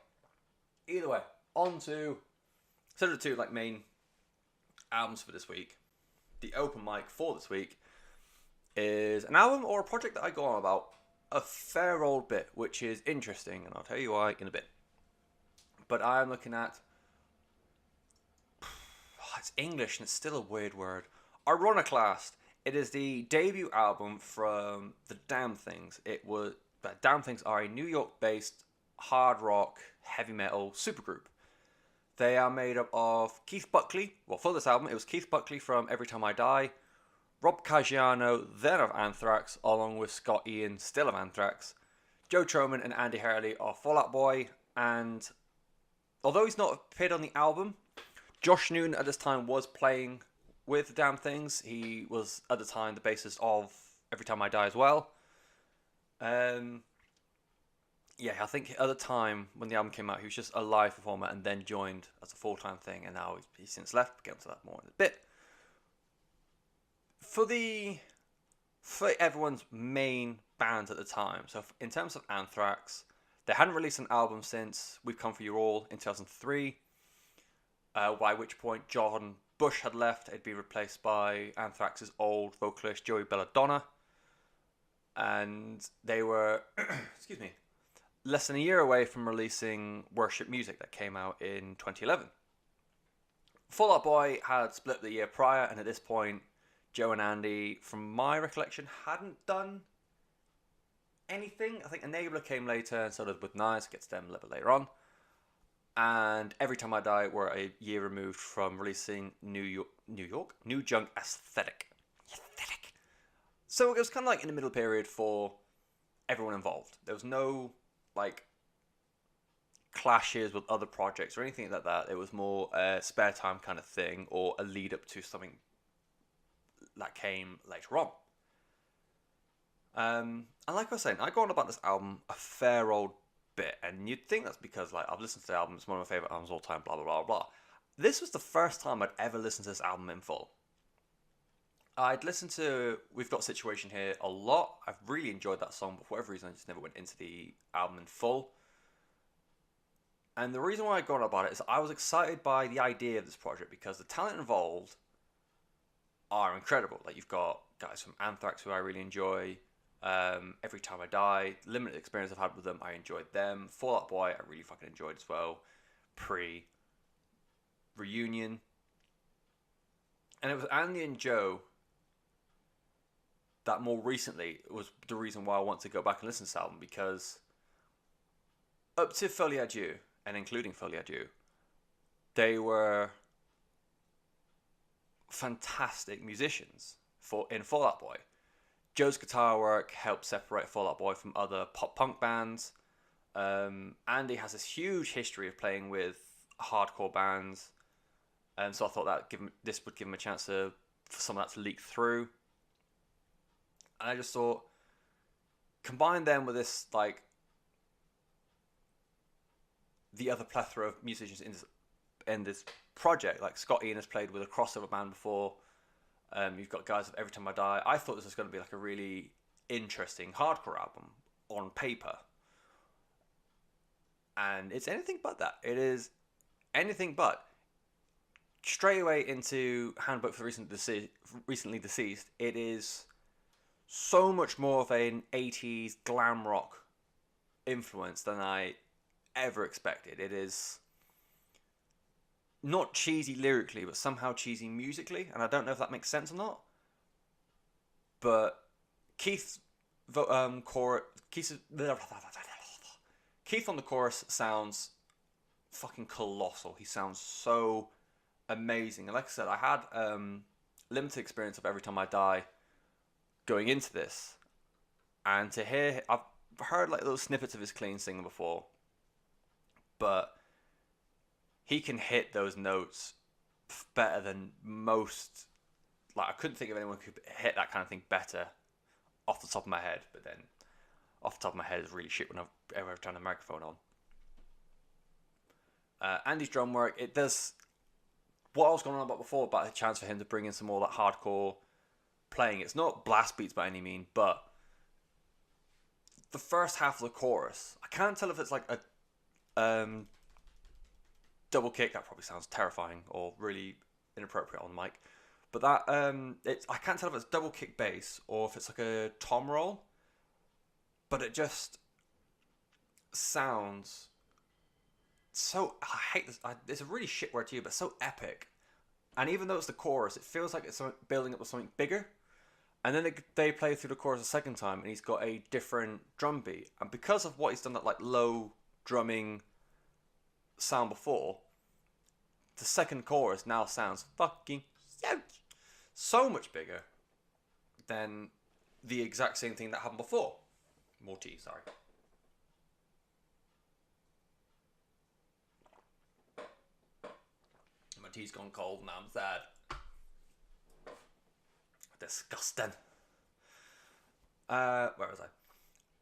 [SPEAKER 1] Either way, on to sort of the two like main albums for this week. The open mic for this week is an album or a project that I go on about a fair old bit, which is interesting, and I'll tell you why in a bit. But I'm looking at... it's English and it's still a weird word. Ironiclast. It is the debut album from the Damn Things. Damn Things are a New York-based hard rock, heavy metal supergroup. They are made up of Keith Buckley. Well, for this album, it was Keith Buckley from Every Time I Die, Rob Caggiano, then of Anthrax, along with Scott Ian, still of Anthrax, Joe Troman and Andy Hurley are Fall Out Boy, and although he's not appeared on the album, Josh Newton at this time was playing with the Damn Things. He was at the time the bassist of Every Time I Die as well. Yeah, I think at the time when the album came out, he was just a live performer and then joined as a full-time thing, and now he's since left. We'll get into that more in a bit. For everyone's main band at the time, so in terms of Anthrax, they hadn't released an album since We've Come For You All in 2003, by which point John Bush had left. He'd been replaced by Anthrax's old vocalist Joey Belladonna. and they were, excuse me, less than a year away from releasing Worship Music that came out in 2011. Fall Out Boy had split the year prior, and at this point, Joe and Andy, from my recollection, hadn't done anything. I think Enabler came later, and so did With Knives, gets them a little bit later on. And Every Time I Die were a year removed from releasing New Junk Aesthetic. So it was kind of like in the middle period for everyone involved. There was no like clashes with other projects or anything like that. It was more a spare time kind of thing, or a lead up to something that came later on. And like I was saying, I go on about this album a fair old bit, and you'd think that's because like I've listened to the album, it's one of my favourite albums of all time, blah blah blah blah. This was the first time I'd ever listened to this album in full. I'd listened to We've Got Situation Here a lot. I've really enjoyed that song, but for whatever reason I just never went into the album in full. And the reason why I got on about it is I was excited by the idea of this project because the talent involved are incredible. Like, you've got guys from Anthrax who I really enjoy. Every Time I Die, limited experience I've had with them, I enjoyed them. Fall Out Boy, I really fucking enjoyed as well. Reunion. And it was Andy and Joe that more recently was the reason why I want to go back and listen to this album, because up to Folie à Dieu, and including Folie à Dieu, they were fantastic musicians in Fall Out Boy. Joe's guitar work helped separate Fall Out Boy from other pop punk bands. Andy has this huge history of playing with hardcore bands, and so I thought that this would give him a chance for some of that to leak through. And I just thought, combine them with this, like, the other plethora of musicians in this project. Like, Scott Ian has played with a crossover band before. You've got guys of Every Time I Die. I thought this was going to be like a really interesting hardcore album on paper. And it's anything but that. It is anything but. Straight away into Handbook for the Recently Deceased, it is so much more of an 80s glam rock influence than I ever expected. It is not cheesy lyrically, but somehow cheesy musically, and I don't know if that makes sense or not. But Keith on the chorus sounds fucking colossal. He sounds so amazing. And like I said, I had limited experience of Every Time I Die going into this, and to hear, I've heard like little snippets of his clean singing before, but he can hit those notes better than most. Like, I couldn't think of anyone who could hit that kind of thing better off the top of my head, but then off the top of my head is really shit when I've ever turned the microphone on. Andy's drum work, it does what I was going on about before, about a chance for him to bring in some more of that hardcore playing. It's not blast beats by any means, but the first half of the chorus, I can't tell if it's like a double kick. That probably sounds terrifying or really inappropriate on mic, but that I can't tell if it's double kick bass or if it's like a tom roll, but it just sounds so, I hate this, it's a really shit word to you, but so epic. And even though it's the chorus, it feels like it's building up with something bigger. And then they play through the chorus a second time, and he's got a different drum beat. And because of what he's done, that like low drumming sound before, the second chorus now sounds fucking so much bigger than the exact same thing that happened before. More tea, sorry. My tea's gone cold and I'm sad. Disgusting. Where was I?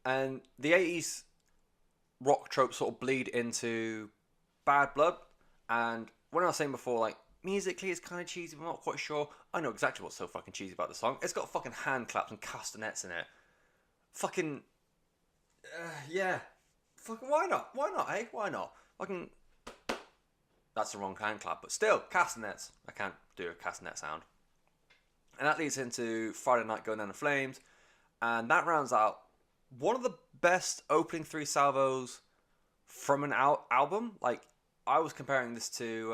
[SPEAKER 1] And the 80s rock tropes sort of bleed into Bad Blood. And when I was saying before, like, musically it's kind of cheesy, but I'm not quite sure. I know exactly what's so fucking cheesy about the song. It's got fucking hand claps and castanets in it. Fucking, yeah. Fucking, why not? Why not, eh? Why not? Fucking, that's the wrong hand clap, but still, castanets. I can't do a castanet sound. And that leads into Friday Night Going Down in Flames And that rounds out one of the best opening 3 salvos from an album. Like, I was comparing this to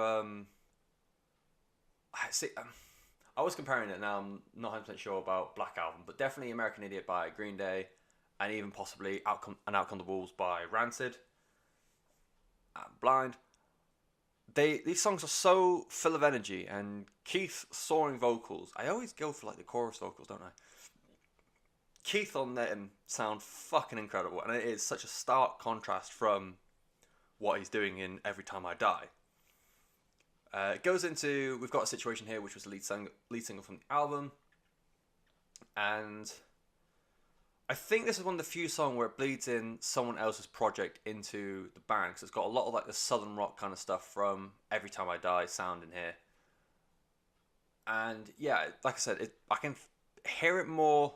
[SPEAKER 1] I was comparing it. Now I'm not 100% sure about Black Album, but definitely American Idiot by Green Day, and even possibly Outcome the Wolves by Rancid. Blind. These songs are so full of energy, and Keith's soaring vocals. I always go for like the chorus vocals, don't I? Keith on them sound fucking incredible, and it is such a stark contrast from what he's doing in Every Time I Die. It goes into, we've got a situation here, which was the lead single from the album, and I think this is one of the few songs where it bleeds in someone else's project into the band, because it's got a lot of like the southern rock kind of stuff from Every Time I Die sound in here. And yeah, like I said, I can hear it more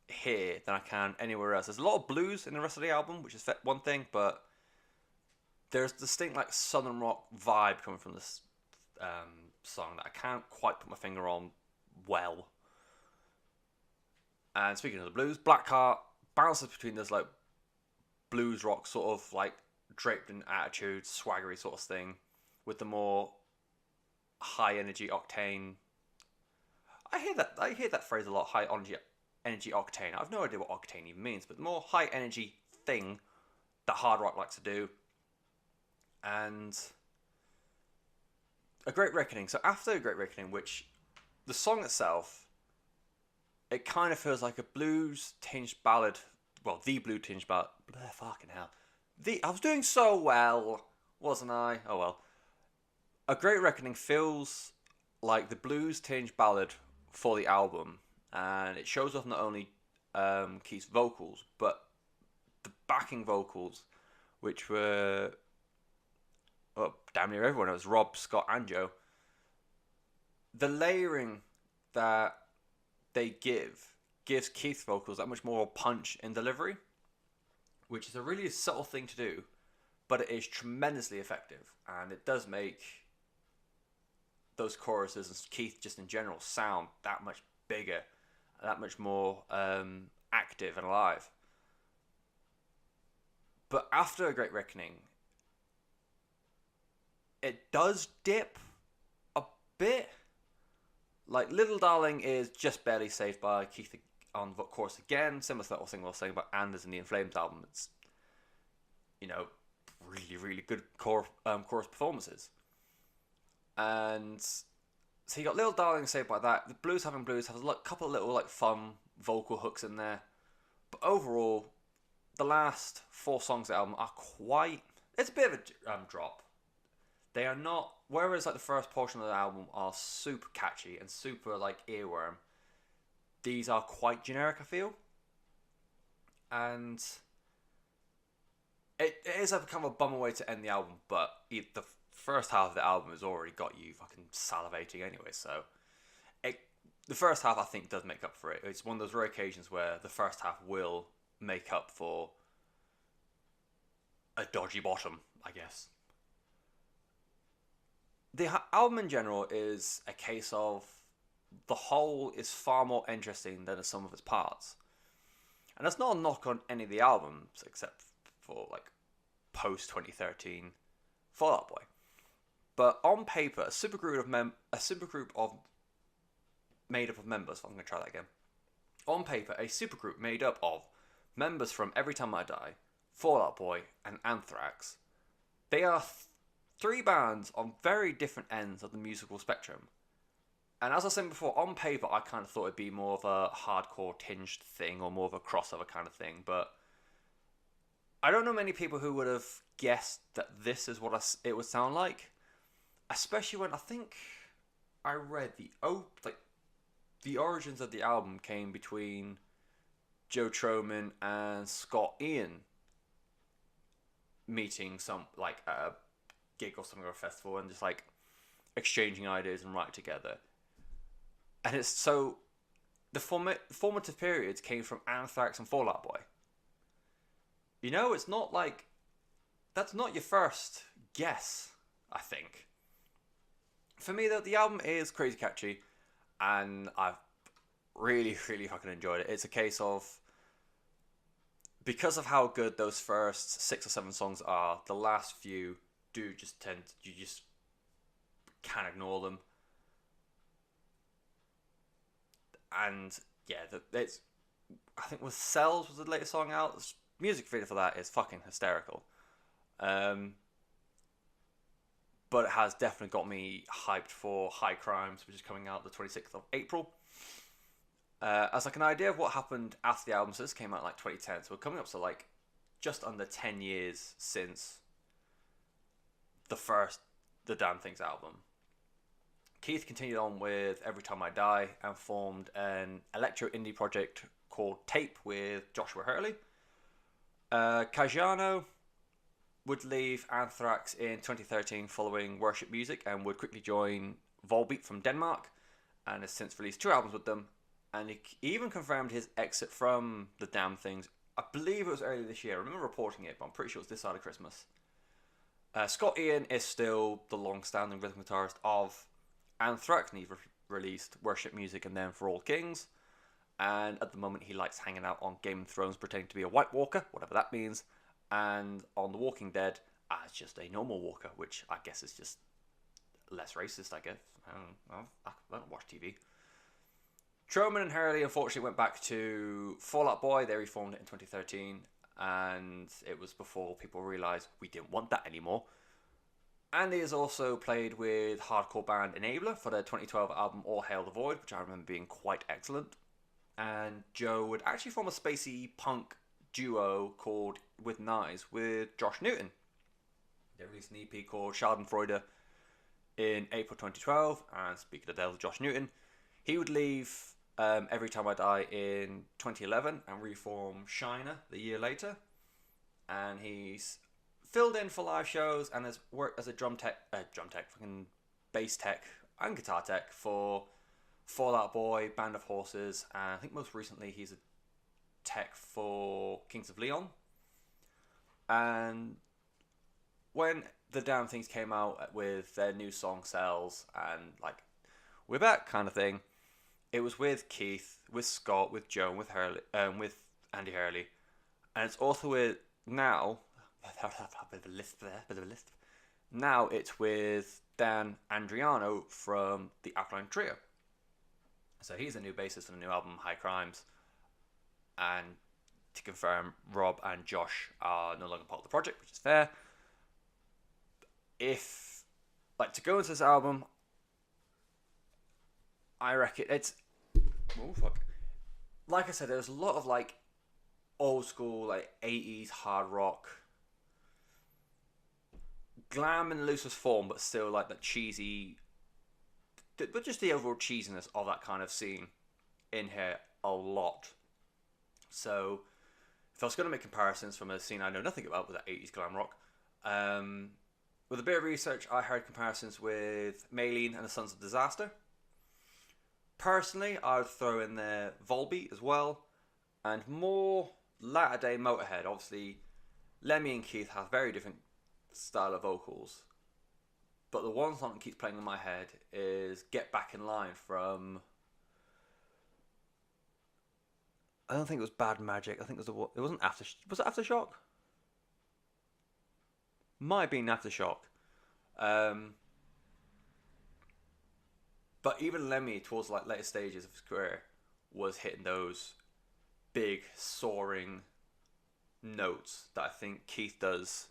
[SPEAKER 1] here than I can anywhere else. There's a lot of blues in the rest of the album, which is one thing, but there's distinct like southern rock vibe coming from this song that I can't quite put my finger on well. And speaking of the blues, Blackheart bounces between this like blues rock sort of like draped in attitude, swaggery sort of thing, with the more high energy octane. I hear that phrase a lot, high energy octane. I have no idea what octane even means, but the more high energy thing that hard rock likes to do. And A Great Reckoning. So after A Great Reckoning, which the song itself, it kind of feels like a blues tinged ballad. Well, the blues tinged ballad. Fucking hell. I was doing so well, wasn't I? Oh well. A Great Reckoning feels like the blues tinged ballad for the album, and it shows off not only Keith's vocals, but the backing vocals, which were damn near everyone. It was Rob, Scott, and Joe. The layering that they gives Keith's vocals that much more punch in delivery, which is a really subtle thing to do, but it is tremendously effective, and it does make those choruses and Keith just in general sound that much bigger, that much more active and alive. But after A Great Reckoning, it does dip a bit. Like, Little Darling is just barely saved by Keith on chorus again. Similar to that thing I was saying about Anders in the In Flames album. It's, really, really good chorus performances. And so you got Little Darling saved by that. The Blues Having Blues has a couple of little like fun vocal hooks in there. But overall, the last 4 songs of the album are it's a bit of a drop. They are not, whereas like the first portion of the album are super catchy and super like earworm, these are quite generic, I feel. And it is a kind of a bummer way to end the album, but the first half of the album has already got you fucking salivating anyway, so the first half I think does make up for it. It's one of those rare occasions where the first half will make up for a dodgy bottom, I guess. The album in general is a case of the whole is far more interesting than the sum of its parts. And that's not a knock on any of the albums, except for like post 2013 Fall Out Boy. But on paper, a supergroup made up of members. I'm going to try that again. On paper, a supergroup made up of members from Every Time I Die, Fall Out Boy, and Anthrax. They are 3 bands on very different ends of the musical spectrum. And as I said before, on paper, I kind of thought it'd be more of a hardcore tinged thing or more of a crossover kind of thing. But I don't know many people who would have guessed that this is what it would sound like. Especially when I think I read the origins of the album came between Joe Troman and Scott Ian meeting some like a gig or something or a festival and just like exchanging ideas and writing together. And it's so the formative periods came from Anthrax and Fall Out Boy. It's not like that's not your first guess, I think. For me, though, the album is crazy catchy, and really, really fucking enjoyed it. It's a case of, because of how good those first 6 or 7 songs are, the last few do just you just can't ignore them. And yeah, it's, I think with Cells was the latest song out. The music video for that is fucking hysterical. But it has definitely got me hyped for High Crimes, which is coming out the 26th of April. As like an idea of what happened after the album, so this came out in like 2010, so we're coming up to like just under 10 years since the Damn Things album. Keith continued on with Every Time I Die and formed an electro indie project called Tape with Joshua Hurley. Caggiano would leave Anthrax in 2013 following Worship Music and would quickly join Volbeat from Denmark, and has since released 2 albums with them. And he even confirmed his exit from the Damn Things. I believe it was earlier this year. I remember reporting it, but I'm pretty sure it was this side of Christmas. Scott Ian is still the long-standing rhythm guitarist of Anthrax, and he released Worship Music and then For All Kings. And at the moment, he likes hanging out on Game of Thrones, pretending to be a White Walker, whatever that means, and on The Walking Dead as just a normal walker, which I guess is just less racist, I guess. I don't watch TV. Troman and Hurley unfortunately went back to Fall Out Boy. They reformed it in 2013, and it was before people realised we didn't want that anymore. Andy has also played with hardcore band Enabler for their 2012 album All Hail the Void, which I remember being quite excellent. And Joe would actually form a spacey punk duo called With Knives with Josh Newton. They released an EP called Schadenfreude in April 2012, and speaking of the devil, Josh Newton, he would leave Every Time I Die in 2011 and reform Shiner the year later. And he's filled in for live shows and has worked as a fucking bass tech and guitar tech for Fall Out Boy, Band of Horses, and I think most recently he's a tech for Kings of Leon. And when the Damn Things came out with their new song Cells and like we're back kind of thing, it was with Keith, with Scott, with Joe, and with Hurley, with Andy Hurley, and it's also with now. Bit of a list there. Now it's with Dan Andriano from the Alkaline Trio. So he's the new bassist for the new album High Crimes. And to confirm, Rob and Josh are no longer part of the project, which is fair. If like to go into this album, I reckon it's like I said, there's a lot of like old school like 80s hard rock, glam in the loosest form, but still like that cheesy, but just the overall cheesiness of that kind of scene in here a lot. So if I was going to make comparisons from a scene I know nothing about with that 80s glam rock, with a bit of research, I heard comparisons with Maylene and the Sons of Disaster. Personally, I would throw in there Volbeat as well, and more latter day Motorhead. Obviously, Lemmy and Keith have very different style of vocals, but the one song that keeps playing in my head is Get Back in Line from, I don't think it was Bad Magic, I think it wasn't was it Aftershock? Might have been Aftershock. But even Lemmy, towards like later stages of his career, was hitting those big soaring notes that I think Keith does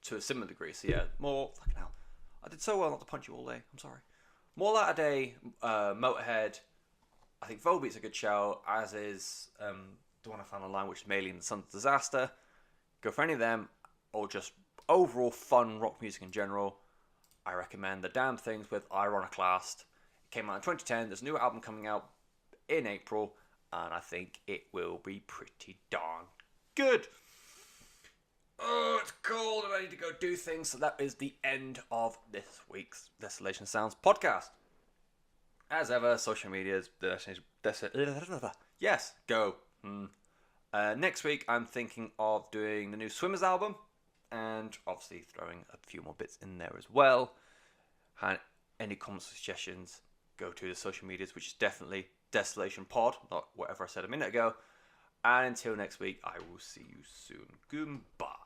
[SPEAKER 1] to a similar degree. So yeah, more fucking hell. I did so well not to punch you all day. I'm sorry. More latter day Motorhead. I think Volbeat's a good shout, as is the one I found online, which is Maylene and the Sons of Disaster. Go for any of them, or just overall fun rock music in general. I recommend The Damn Things with Ironiclast. It came out in 2010. There's a new album coming out in April, and I think it will be pretty darn good. Oh, it's cold and I need to go do things. So that is the end of this week's Desolation Sounds podcast. As ever, social medias. Yes, go. Next week, I'm thinking of doing the new Swimmers album, and obviously throwing a few more bits in there as well. And any comments or suggestions, go to the social medias, which is definitely Desolation Pod, not whatever I said a minute ago. And until next week, I will see you soon. Goodbye.